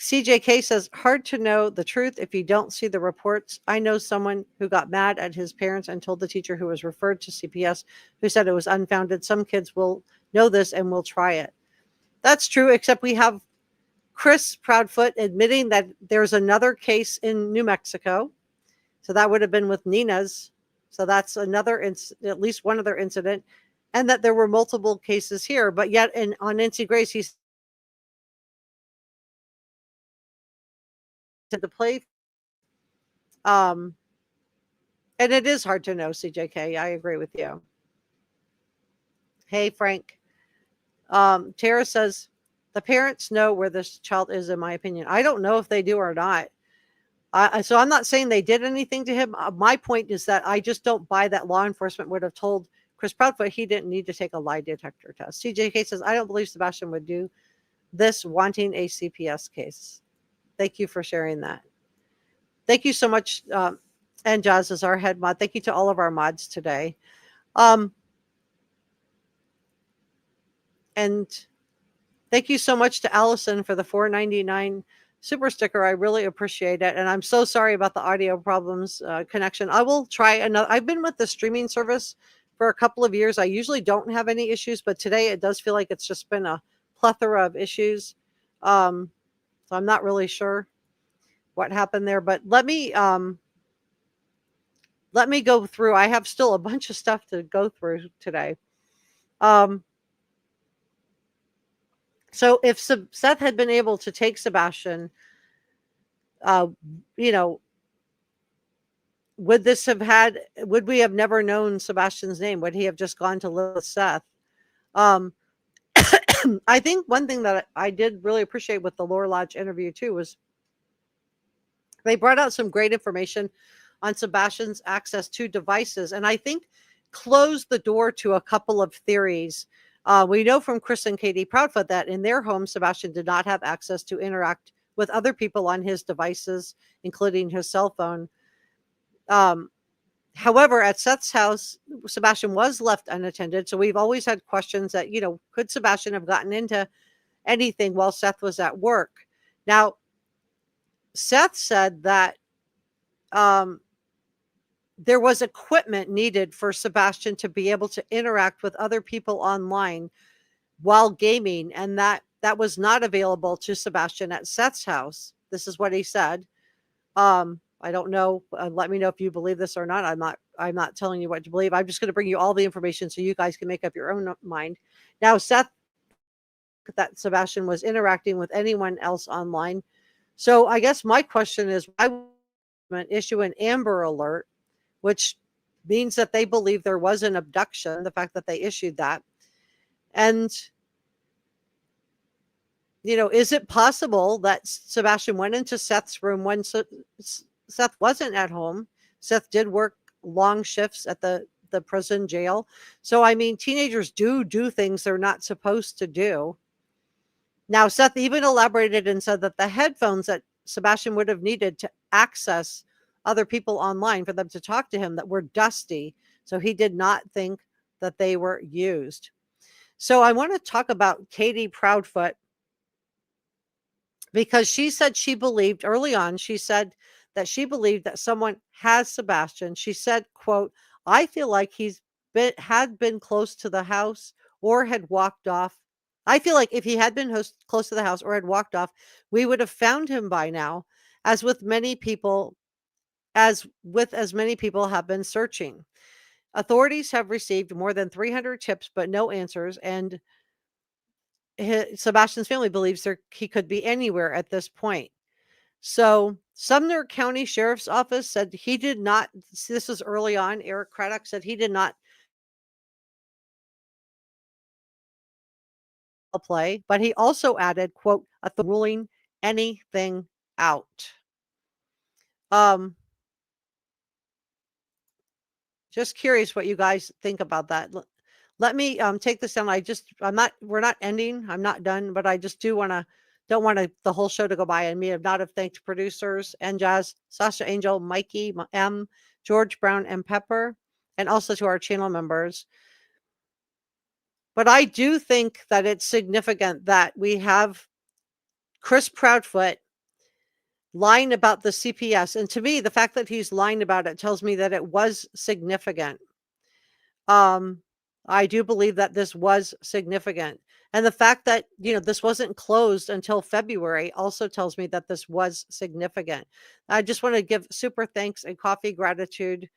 CJK says, hard to know the truth if you don't see the reports. I know someone who got mad at his parents and told the teacher who was referred to CPS, who said it was unfounded. Some kids will know this and will try it. That's true, except we have Chris Proudfoot admitting that there's another case in New Mexico. So that would have been with Nina's. So that's another, at least one other incident. And that there were multiple cases here. But yet on Nancy Grace, he's to the play. And it is hard to know, CJK. I agree with you. Hey, Frank. Tara says, the parents know where this child is, in my opinion. I don't know if they do or not. So I'm not saying they did anything to him. My point is that I just don't buy that law enforcement would have told Chris Proudfoot he didn't need to take a lie detector test. CJK says, I don't believe Sebastian would do this wanting a CPS case. Thank you for sharing that. Thank you so much. And Jazz is our head mod. Thank you to all of our mods today. And thank you so much to Allison for the $4.99 super sticker. I really appreciate it. And I'm so sorry about the audio problems connection. I will try another. I've been with the streaming service for a couple of years. I usually don't have any issues, but today it does feel like it's just been a plethora of issues. So I'm not really sure what happened there, but let me go through. I have still a bunch of stuff to go through today. So if Seth had been able to take Sebastian, would we have never known Sebastian's name? Would he have just gone to live with Seth? I think one thing that I did really appreciate with the Lore Lodge interview too was they brought out some great information on Sebastian's access to devices, and I think closed the door to a couple of theories. We know from Chris and Katie Proudfoot that in their home, Sebastian did not have access to interact with other people on his devices, including his cell phone. However, at Seth's house, Sebastian was left unattended. So we've always had questions that, could Sebastian have gotten into anything while Seth was at work? Now, Seth said that there was equipment needed for Sebastian to be able to interact with other people online while gaming, and that was not available to Sebastian at Seth's house. This is what he said. I don't know. Let me know if you believe this or not. I'm not telling you what to believe. I'm just going to bring you all the information so you guys can make up your own mind. Now, Seth, that Sebastian was interacting with anyone else online. So I guess my question is, why would issue an Amber Alert, which means that they believe there was an abduction, the fact that they issued that. And, is it possible that Sebastian went into Seth's room when Seth wasn't at home? Seth did work long shifts at the prison jail. So, I mean, teenagers do things they're not supposed to do. Now, Seth even elaborated and said that the headphones that Sebastian would have needed to access other people online for them to talk to him that were dusty. So he did not think that they were used. So I want to talk about Katie Proudfoot, because she said she believed early on, she said that she believed that someone has Sebastian. She said, quote, I feel like had been close to the house or had walked off. I feel like if he had been close to the house or had walked off, we would have found him by now, as with many people, as many people have been searching. Authorities have received more than 300 tips, but no answers. And Sebastian's family believes he could be anywhere at this point. So Sumner County Sheriff's Office said he did not, this was early on, Eric Craddock said he did not play, but he also added, quote, ruling anything out. Just curious what you guys think about that. Let me take this down. We're not ending. I'm not done, but I just don't want the whole show to go by and me not have thanked producers and Jazz, Sasha Angel, Mikey, M, George Brown, and Pepper, and also to our channel members. But I do think that it's significant that we have Chris Proudfoot lying about the CPS. And to me, the fact that he's lying about it tells me that it was significant. I do believe that this was significant. And the fact that, this wasn't closed until February also tells me that this was significant. I just want to give super thanks and coffee gratitude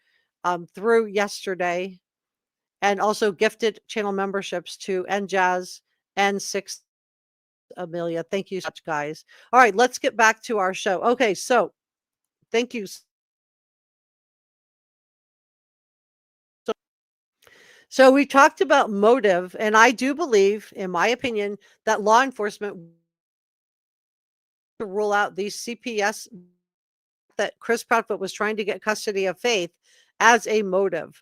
through yesterday, and also gifted channel memberships to NJazz and 6 Amelia. Thank you so much, guys. All right, let's get back to our show. Okay, so thank you. So we talked about motive, and I do believe, in my opinion, that law enforcement to rule out these CPS, that Chris Proudfoot was trying to get custody of Faith, as a motive.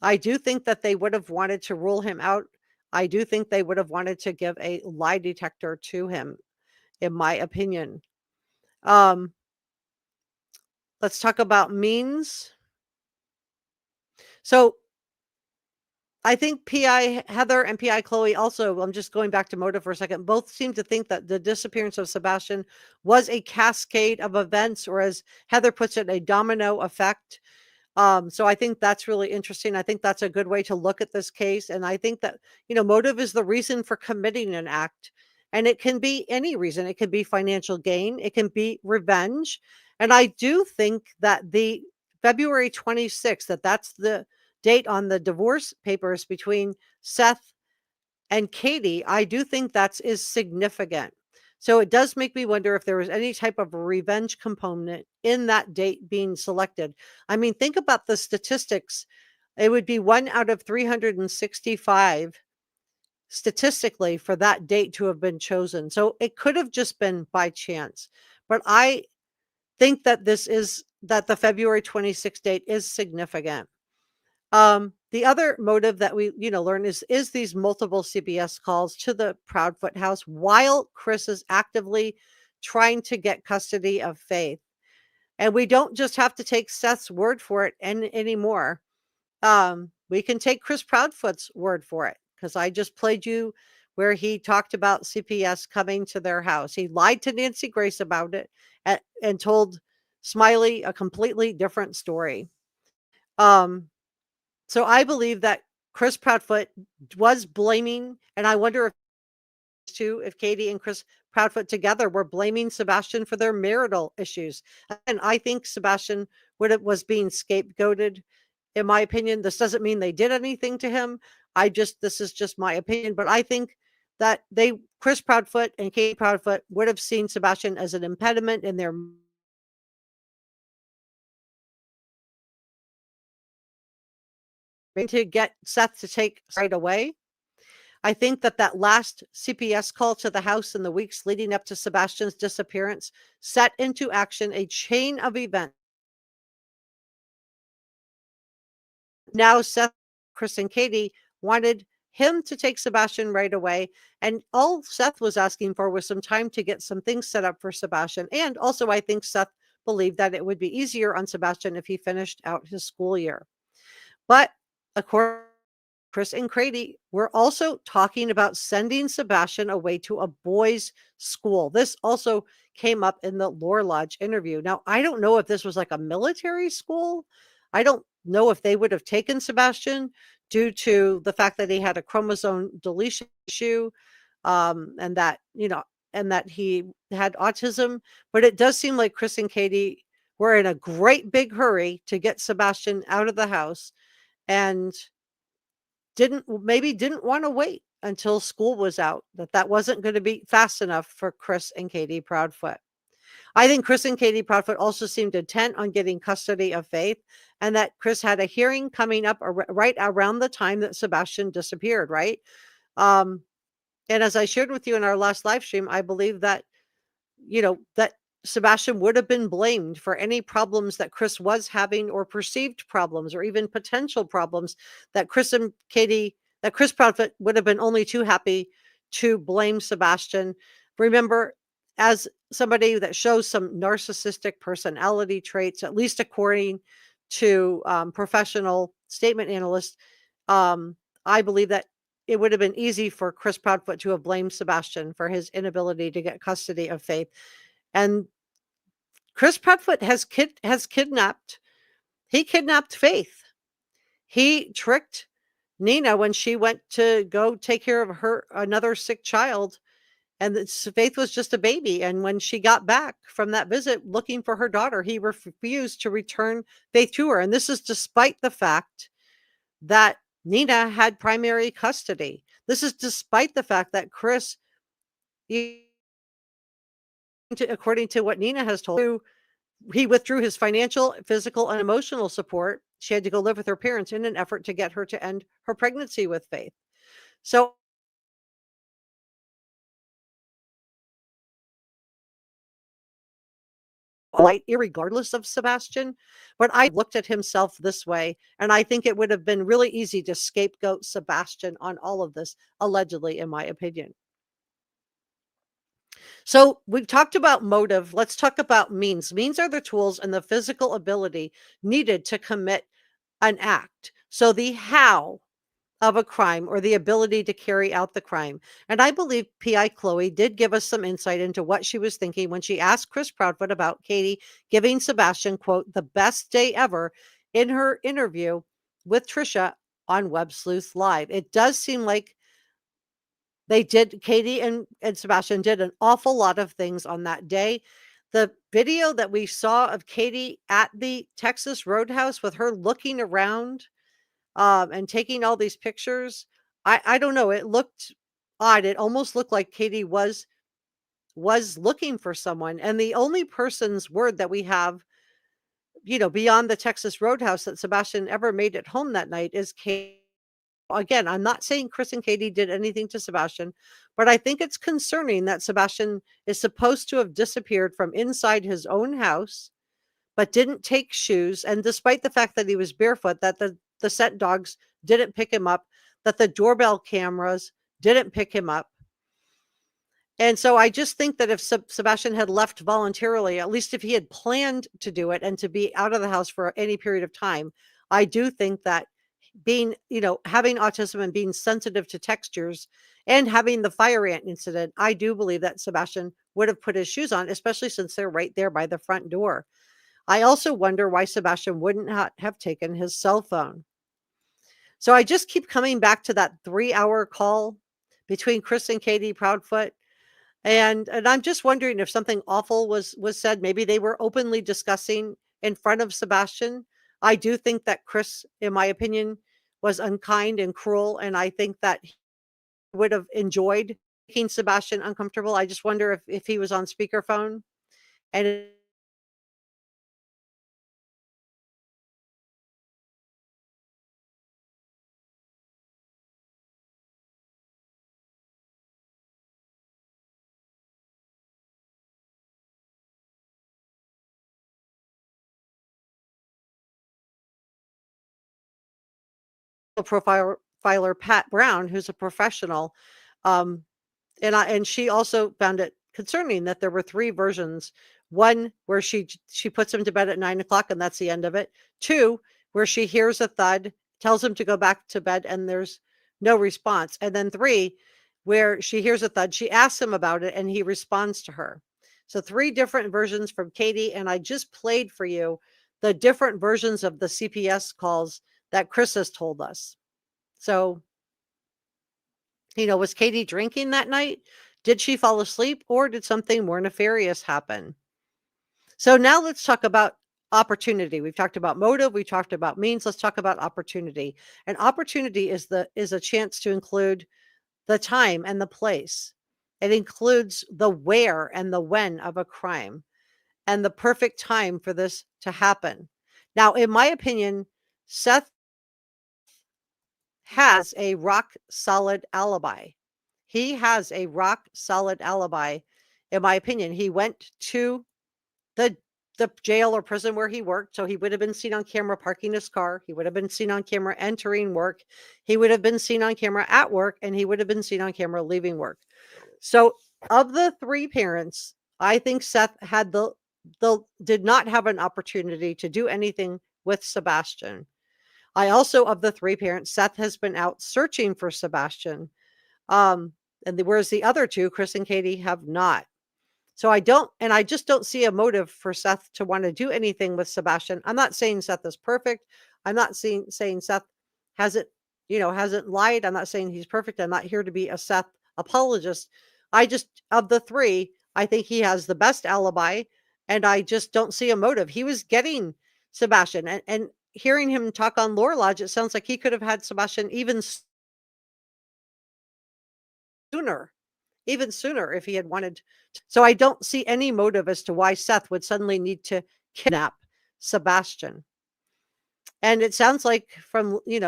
I do think that they would have wanted to rule him out. I do think they would have wanted to give a lie detector to him, in my opinion. Let's talk about means. So I think PI Heather and PI Chloe also, I'm just going back to motive for a second, both seem to think that the disappearance of Sebastian was a cascade of events, or as Heather puts it, a domino effect. So I think that's really interesting. I think that's a good way to look at this case. And I think that, motive is the reason for committing an act. And it can be any reason. It can be financial gain. It can be revenge. And I do think that the February 26th, that's the date on the divorce papers between Seth and Katie, I do think that is significant. So it does make me wonder if there was any type of revenge component in that date being selected. I mean, think about the statistics. It would be 1 out of 365 statistically for that date to have been chosen. So it could have just been by chance. But I think that the February 26th date is significant. The other motive that we, learn is these multiple CPS calls to the Proudfoot house while Chris is actively trying to get custody of Faith. And we don't just have to take Seth's word for it anymore. We can take Chris Proudfoot's word for it, because I just played you where he talked about CPS coming to their house. He lied to Nancy Grace about it and told Smiley a completely different story. So I believe that Chris Proudfoot was blaming, and I wonder if Katie and Chris Proudfoot together were blaming Sebastian for their marital issues. And I think Sebastian was being scapegoated. In my opinion, this doesn't mean they did anything to him. This is just my opinion, but I think that Chris Proudfoot and Katie Proudfoot would have seen Sebastian as an impediment in their to get Seth to take right away. I think that last CPS call to the house in the weeks leading up to Sebastian's disappearance set into action a chain of events. Now Seth, Chris, and Katie wanted him to take Sebastian right away. And all Seth was asking for was some time to get some things set up for Sebastian. And also, I think Seth believed that it would be easier on Sebastian if he finished out his school year. But according to Chris and Katie, we're also talking about sending Sebastian away to a boys' school. This also came up in the Lore Lodge interview. Now, I don't know if this was like a military school. I don't know if they would have taken Sebastian due to the fact that he had a chromosome deletion issue, and that, and that he had autism. But it does seem like Chris and Katie were in a great big hurry to get Sebastian out of the house, and didn't want to wait until school was out, that wasn't going to be fast enough for Chris and Katie Proudfoot. I think Chris and Katie Proudfoot also seemed intent on getting custody of Faith, and that Chris had a hearing coming up right around the time that Sebastian disappeared, right? And as I shared with you in our last live stream, I believe that, that Sebastian would have been blamed for any problems that Chris was having, or perceived problems, or even potential problems that Chris Proudfoot would have been only too happy to blame Sebastian. Remember, as somebody that shows some narcissistic personality traits, at least according to professional statement analysts, I believe that it would have been easy for Chris Proudfoot to have blamed Sebastian for his inability to get custody of Faith. And Chris Proudfoot kidnapped Faith. He tricked Nina when she went to go take care of another sick child, and Faith was just a baby. And when she got back from that visit looking for her daughter, he refused to return Faith to her. And this is despite the fact that Nina had primary custody. This is despite the fact that Chris, according to what Nina has told, he withdrew his financial, physical, and emotional support. She had to go live with her parents in an effort to get her to end her pregnancy with Faith. So irregardless of Sebastian, but I looked at himself this way, and I think it would have been really easy to scapegoat Sebastian on all of this, allegedly, in my opinion. So we've talked about motive. Let's talk about means. Means are the tools and the physical ability needed to commit an act. So the how of a crime, or the ability to carry out the crime. And I believe PI Chloe did give us some insight into what she was thinking when she asked Chris Proudfoot about Katie giving Sebastian, quote, the best day ever, in her interview with Trisha on Web Sleuth Live. It does seem like Katie and Sebastian did an awful lot of things on that day. The video that we saw of Katie at the Texas Roadhouse with her looking around and taking all these pictures, I don't know, it looked odd. It almost looked like Katie was looking for someone. And the only person's word that we have, beyond the Texas Roadhouse, that Sebastian ever made it home that night is Katie. Again, I'm not saying Chris and Katie did anything to Sebastian, but I think it's concerning that Sebastian is supposed to have disappeared from inside his own house, but didn't take shoes. And despite the fact that he was barefoot, that the scent dogs didn't pick him up, that the doorbell cameras didn't pick him up. And so I just think that if Sebastian had left voluntarily, at least if he had planned to do it and to be out of the house for any period of time, I do think that being, having autism and being sensitive to textures and having the fire ant incident, I do believe that Sebastian would have put his shoes on, especially since they're right there by the front door. I also wonder why Sebastian wouldn't have taken his cell phone. So I just keep coming back to that 3-hour call between Chris and Katie Proudfoot. And I'm just wondering if something awful was said. Maybe they were openly discussing in front of Sebastian. I do think that Chris, in my opinion, was unkind and cruel. And I think that he would have enjoyed making Sebastian uncomfortable. I just wonder if he was on speakerphone. And profiler Pat Brown, who's a professional, and she also found it concerning that there were 3 versions. One where she puts him to bed at 9:00 and that's the end of it. 2 where she hears a thud, tells him to go back to bed, and there's no response. And then 3 where she hears a thud, she asks him about it, and he responds to her. So 3 different versions from Katie, and I just played for you the different versions of the CPS calls that Chris has told us. So, was Katie drinking that night? Did she fall asleep, or did something more nefarious happen? So now let's talk about opportunity. We've talked about motive, we talked about means. Let's talk about opportunity. And opportunity is a chance to include the time and the place. It includes the where and the when of a crime and the perfect time for this to happen. Now, in my opinion, Seth has a rock solid alibi. He has a rock solid alibi. In my opinion, he went to the jail or prison where he worked. So he would have been seen on camera parking his car. He would have been seen on camera entering work. He would have been seen on camera at work, and he would have been seen on camera leaving work. So of the three parents, I think Seth had did not have an opportunity to do anything with Sebastian. I also, of the three parents, Seth has been out searching for Sebastian. Whereas the other two, Chris and Katie, have not. So I just don't see a motive for Seth to want to do anything with Sebastian. I'm not saying Seth is perfect. I'm not saying Seth hasn't lied. I'm not saying he's perfect. I'm not here to be a Seth apologist. Of the three, I think he has the best alibi, and I just don't see a motive. He was getting Sebastian, and hearing him talk on Lore Lodge, it sounds like he could have had Sebastian even sooner if he had wanted. So I don't see any motive as to why Seth would suddenly need to kidnap Sebastian. And it sounds like from he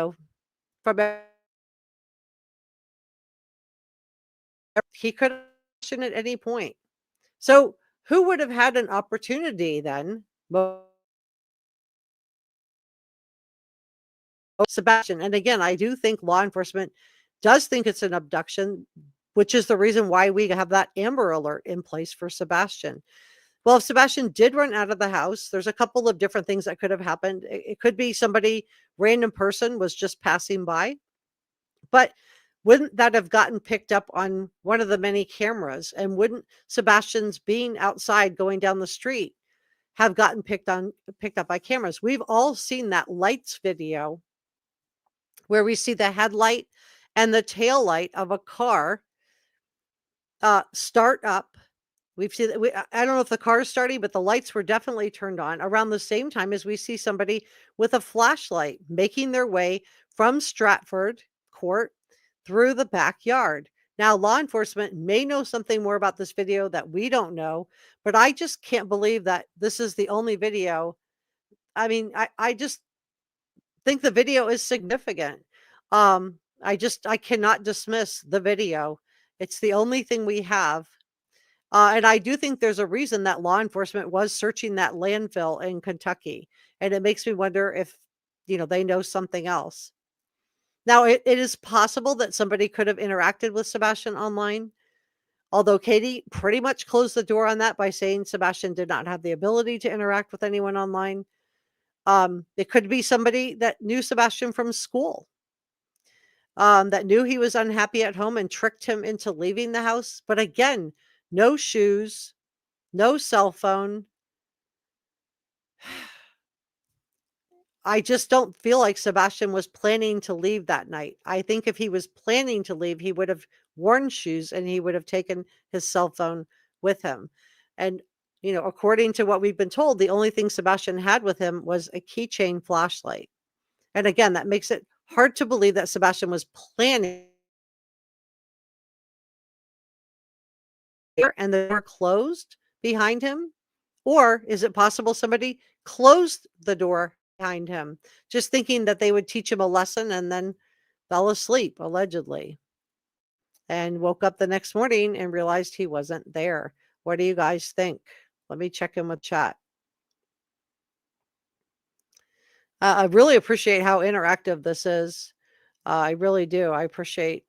could have at any point. So who would have had an opportunity then? Sebastian. And again, I do think law enforcement does think it's an abduction, which is the reason why we have that Amber Alert in place for Sebastian. Well, if Sebastian did run out of the house, there's a couple of different things that could have happened. It could be random person was just passing by, but wouldn't that have gotten picked up on one of the many cameras? And wouldn't Sebastian's being outside going down the street have gotten picked up by cameras? We've all seen that lights video where we see the headlight and the tail light of a car start up. We've seen I don't know if the car is starting, but the lights were definitely turned on around the same time as we see somebody with a flashlight making their way from Stratford Court through the backyard. Now, law enforcement may know something more about this video that we don't know, but I just can't believe that this is the only video. I mean, I just think the video is significant. I cannot dismiss the video. It's the only thing we have. And I do think there's a reason that law enforcement was searching that landfill in Kentucky. And it makes me wonder if, they know something else. Now, it is possible that somebody could have interacted with Sebastian online, although Katie pretty much closed the door on that by saying Sebastian did not have the ability to interact with anyone online. It could be somebody that knew Sebastian from school, that knew he was unhappy at home and tricked him into leaving the house. But again, no shoes, no cell phone. I just don't feel like Sebastian was planning to leave that night. I think if he was planning to leave, he would have worn shoes and he would have taken his cell phone with him. And, according to what we've been told, the only thing Sebastian had with him was a keychain flashlight. And again, that makes it hard to believe that Sebastian was planning. And the door closed behind him? Or is it possible somebody closed the door behind him, just thinking that they would teach him a lesson and then fell asleep, allegedly, and woke up the next morning and realized he wasn't there? What do you guys think? Let me check in with chat. I really appreciate how interactive this is. I really do. I appreciate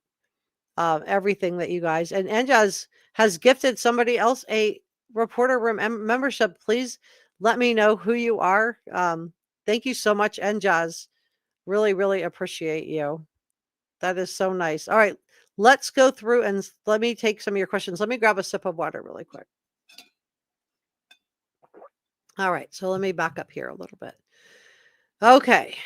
everything that you guys, and Enjaz has gifted somebody else a reporter room membership. Please let me know who you are. Thank you so much, Enjaz. Really, really appreciate you. That is so nice. All right, let's go through and let me take some of your questions. Let me grab a sip of water really quick. All right. So let me back up here a little bit. Okay.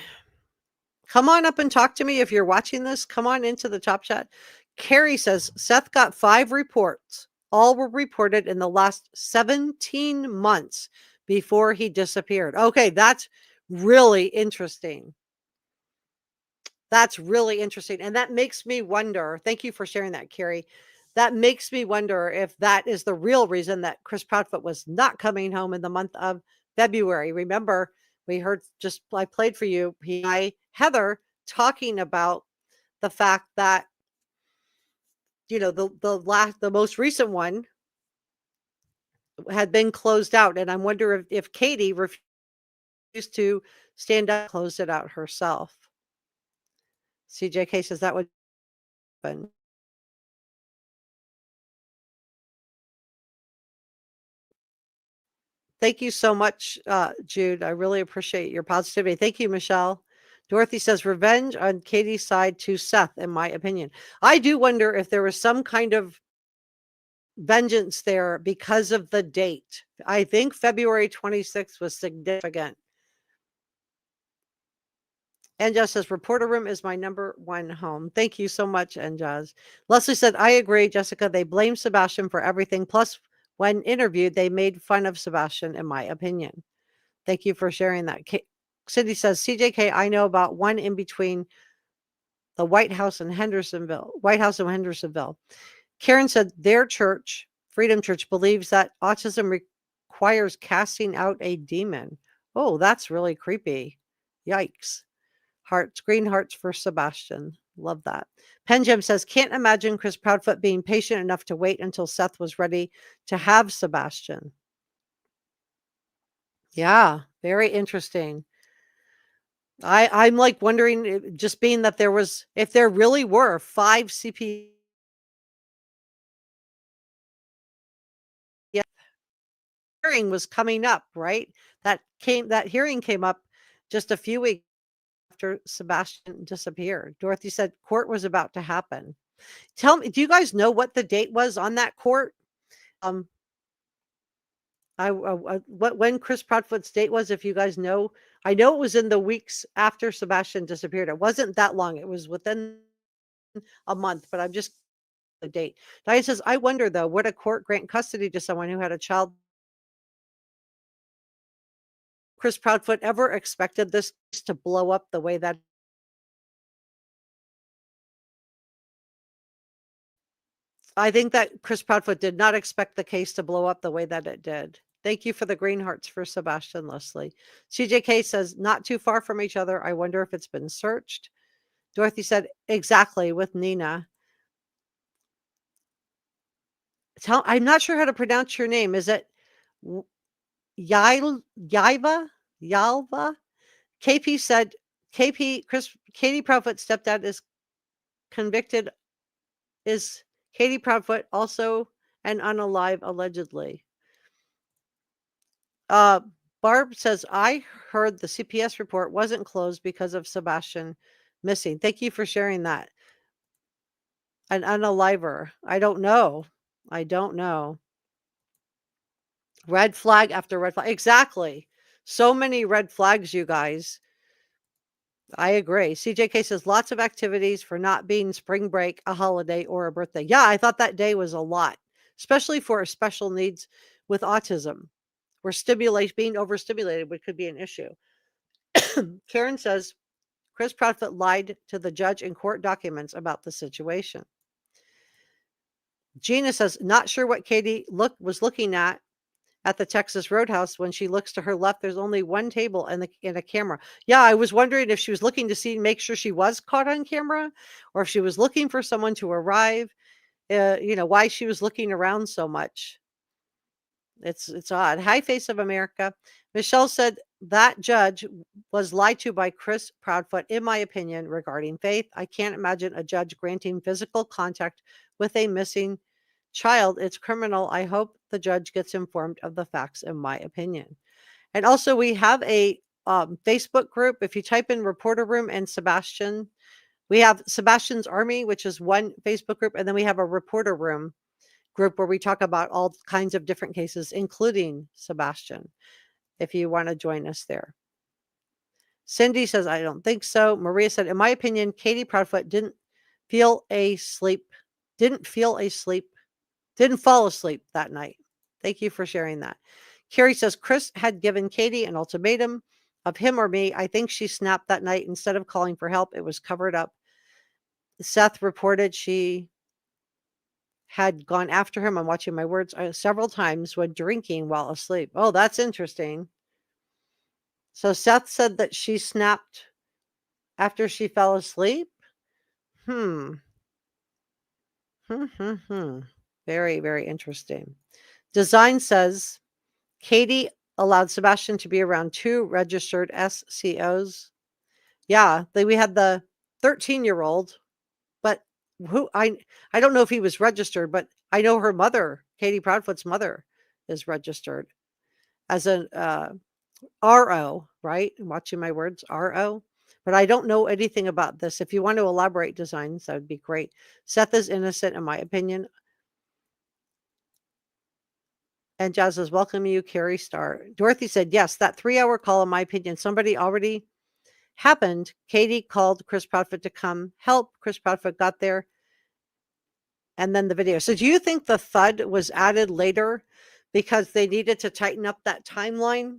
Come on up and talk to me. If you're watching this, come on into the top chat. Carrie says, Seth got 5 reports. All were reported in the last 17 months before he disappeared. Okay. That's really interesting. That's really interesting. And that makes me wonder. Thank you for sharing that, Carrie. That makes me wonder if that is the real reason that Chris Proudfoot was not coming home in the month of February. Remember, we heard I played for you, Heather, talking about the fact that, the most recent one had been closed out. And I wonder if Katie refused to stand up and close it out herself. CJK says that would happen. Thank you so much, Jude. I really appreciate your positivity. Thank you, Michelle. Dorothy says revenge on Katie's side to Seth, in my opinion. I do wonder if there was some kind of vengeance there because of the date. I think February 26th was significant. Enjaz says, reporter room is my number 1 home. Thank you so much, Enjaz. Leslie said, I agree, Jessica. They blame Sebastian for everything. Plus, when interviewed, they made fun of Sebastian, in my opinion. Thank you for sharing that. Cindy says, CJK, I know about one in between the White House and Hendersonville. Karen said their church, Freedom Church, believes that autism requires casting out a demon. Oh, that's really creepy. Yikes. Green hearts for Sebastian. Love that. Penjam says, can't imagine Chris Proudfoot being patient enough to wait until Seth was ready to have Sebastian. Yeah, very interesting. I'm like wondering, just being that if there really were 5 CP hearing was coming up, right? That hearing came up just a few weeks after Sebastian disappeared. Dorothy said court was about to happen. Tell me, do you guys know what the date was on that court? When Chris Proudfoot's date was, if you guys know. I know it was in the weeks after Sebastian disappeared. It wasn't that long. It was within a month, but I'm just the date. Diane says, I wonder though, would a court grant custody to someone who had a child? Chris Proudfoot ever expected this to blow up the way that? I think that Chris Proudfoot did not expect the case to blow up the way that it did. Thank you for the green hearts for Sebastian, Leslie. CJK says, not too far from each other. I wonder if it's been searched. Dorothy said, exactly, with Nina. I'm not sure how to pronounce your name. Is it Yalva? KP said, Katie Proudfoot's stepdad is convicted. Is Katie Proudfoot also an unalive, allegedly? Barb says, I heard the CPS report wasn't closed because of Sebastian missing. Thank you for sharing that. An unaliver. I don't know. Red flag after red flag. Exactly. So many red flags, you guys. I agree. CJK says lots of activities for not being spring break, a holiday, or a birthday. Yeah, I thought that day was a lot, especially for special needs with autism, where being overstimulated could be an issue. Karen says Chris Proudfoot lied to the judge in court documents about the situation. Gina says, not sure what Katie was looking at the Texas Roadhouse. When she looks to her left, there's only one table and a camera. Yeah, I was wondering if she was looking to make sure she was caught on camera, or if she was looking for someone to arrive. Why she was looking around so much. It's odd. Hi, Face of America. Michelle said that judge was lied to by Chris Proudfoot, in my opinion, regarding faith. I can't imagine a judge granting physical contact with a missing child. It's criminal. I hope the judge gets informed of the facts, in my opinion. And also, we have a Facebook group. If you type in Reporter Room and Sebastian, we have Sebastian's Army, which is one Facebook group, and then we have a Reporter Room group where we talk about all kinds of different cases, including Sebastian. if you want to join us there. Cindy says, I don't think so. Maria said, in my opinion, Katie Proudfoot didn't fall asleep that night. Thank you for sharing that. Carrie says, Chris had given Katie an ultimatum of him or me. I think she snapped that night. Instead of calling for help, it was covered up. Seth reported she had gone after him, I'm watching my words, several times when drinking while asleep. Oh, that's interesting. So Seth said that she snapped after she fell asleep. Very, very interesting. Design says Katie allowed Sebastian to be around 2 registered SCOs. Yeah, we had the 13-year-old, but who I don't know if he was registered, but I know her mother, Katie Proudfoot's mother, is registered as an RO, right? I'm watching my words, RO. But I don't know anything about this. If you want to elaborate, Designs, that would be great. Seth is innocent, in my opinion. And Jazz says, welcome you, Carrie Starr. Dorothy said, yes, that 3-hour call, in my opinion, somebody already happened. Katie called Chris Proudfoot to come help. Chris Proudfoot got there. And then the video. So do you think the thud was added later because they needed to tighten up that timeline?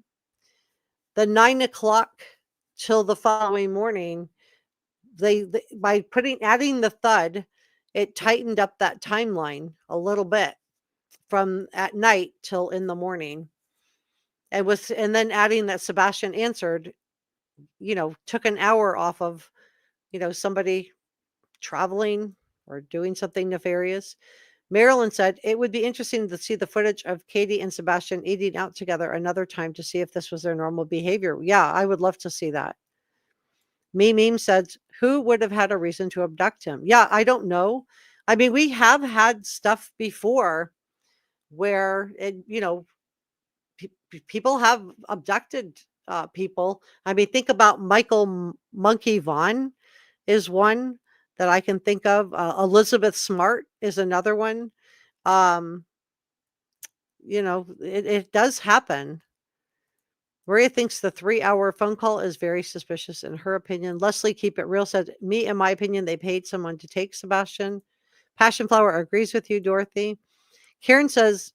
The 9 o'clock till the following morning, they by adding the thud, it tightened up that timeline a little bit from at night till in the morning. And then adding that Sebastian answered, took an hour off of, somebody traveling or doing something nefarious. Marilyn said, it would be interesting to see the footage of Katie and Sebastian eating out together another time to see if this was their normal behavior. Yeah, I would love to see that. Meme said, who would have had a reason to abduct him? Yeah, I don't know. I mean, we have had stuff before where, people have abducted people. I mean, think about Michael Monkey Vaughn is one that I can think of. Elizabeth Smart is another one. It does happen. Maria thinks the 3-hour phone call is very suspicious in her opinion. Leslie Keep It Real said, me, in my opinion, they paid someone to take Sebastian. Passion Flower agrees with you, Dorothy. Karen says,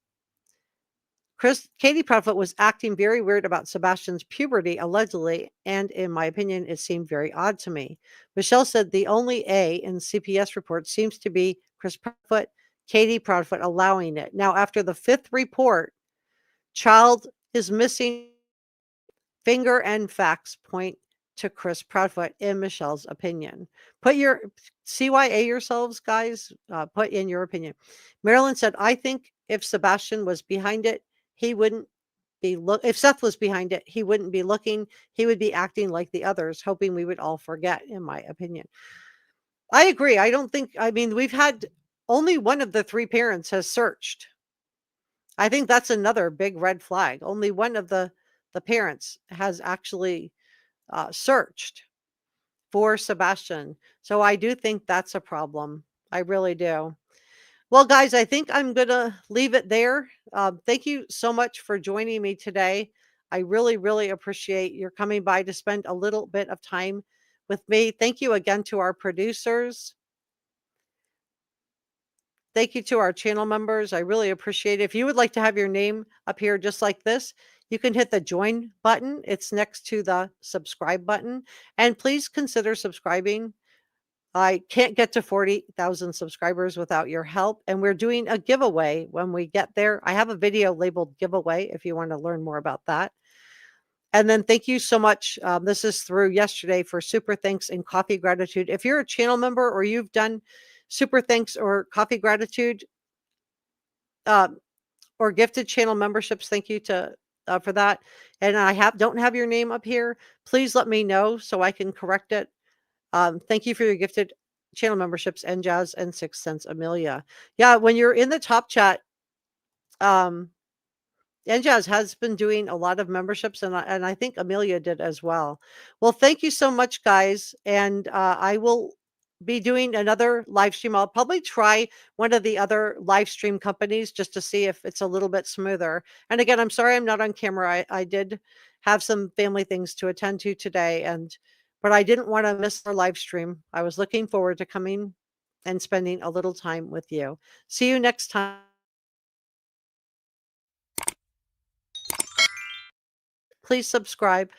Katie Proudfoot was acting very weird about Sebastian's puberty, allegedly, and in my opinion, it seemed very odd to me. Michelle said the only A in CPS report seems to be Chris Proudfoot, Katie Proudfoot allowing it. Now, after the 5th report, child is missing. Finger and facts point to Chris Proudfoot, in Michelle's opinion. Put your CYA yourselves, guys. Put in your opinion. Marilyn said, I think if Sebastian was behind it, he wouldn't be if Seth was behind it, he wouldn't be looking. He would be acting like the others, hoping we would all forget, in my opinion. I agree. We've had only one of the 3 parents has searched. I think that's another big red flag. Only one of the parents has actually searched for Sebastian. So I do think that's a problem. I really do. Well, guys, I think I'm going to leave it there. Thank you so much for joining me today. I really, really appreciate your coming by to spend a little bit of time with me. Thank you again to our producers. Thank you to our channel members. I really appreciate it. If you would like to have your name up here just like this, you can hit the join button. It's next to the subscribe button. And please consider subscribing. I can't get to 40,000 subscribers without your help. And we're doing a giveaway when we get there. I have a video labeled giveaway if you want to learn more about that. And then thank you so much. This is through yesterday for Super Thanks and Coffee Gratitude. If you're a channel member or you've done Super Thanks or Coffee Gratitude or gifted channel memberships, thank you for that. And I don't have your name up here. Please let me know so I can correct it. Thank you for your gifted channel memberships, and Jazz and 6 Cents Amelia. Yeah, when you're in the top chat, Jazz has been doing a lot of memberships, and I think Amelia did as well. Well, thank you so much, guys. And I will be doing another live stream. I'll probably try one of the other live stream companies just to see if it's a little bit smoother. And again, I'm sorry I'm not on camera. I did have some family things to attend to today, but I didn't want to miss our live stream. I was looking forward to coming and spending a little time with you. See you next time. Please subscribe.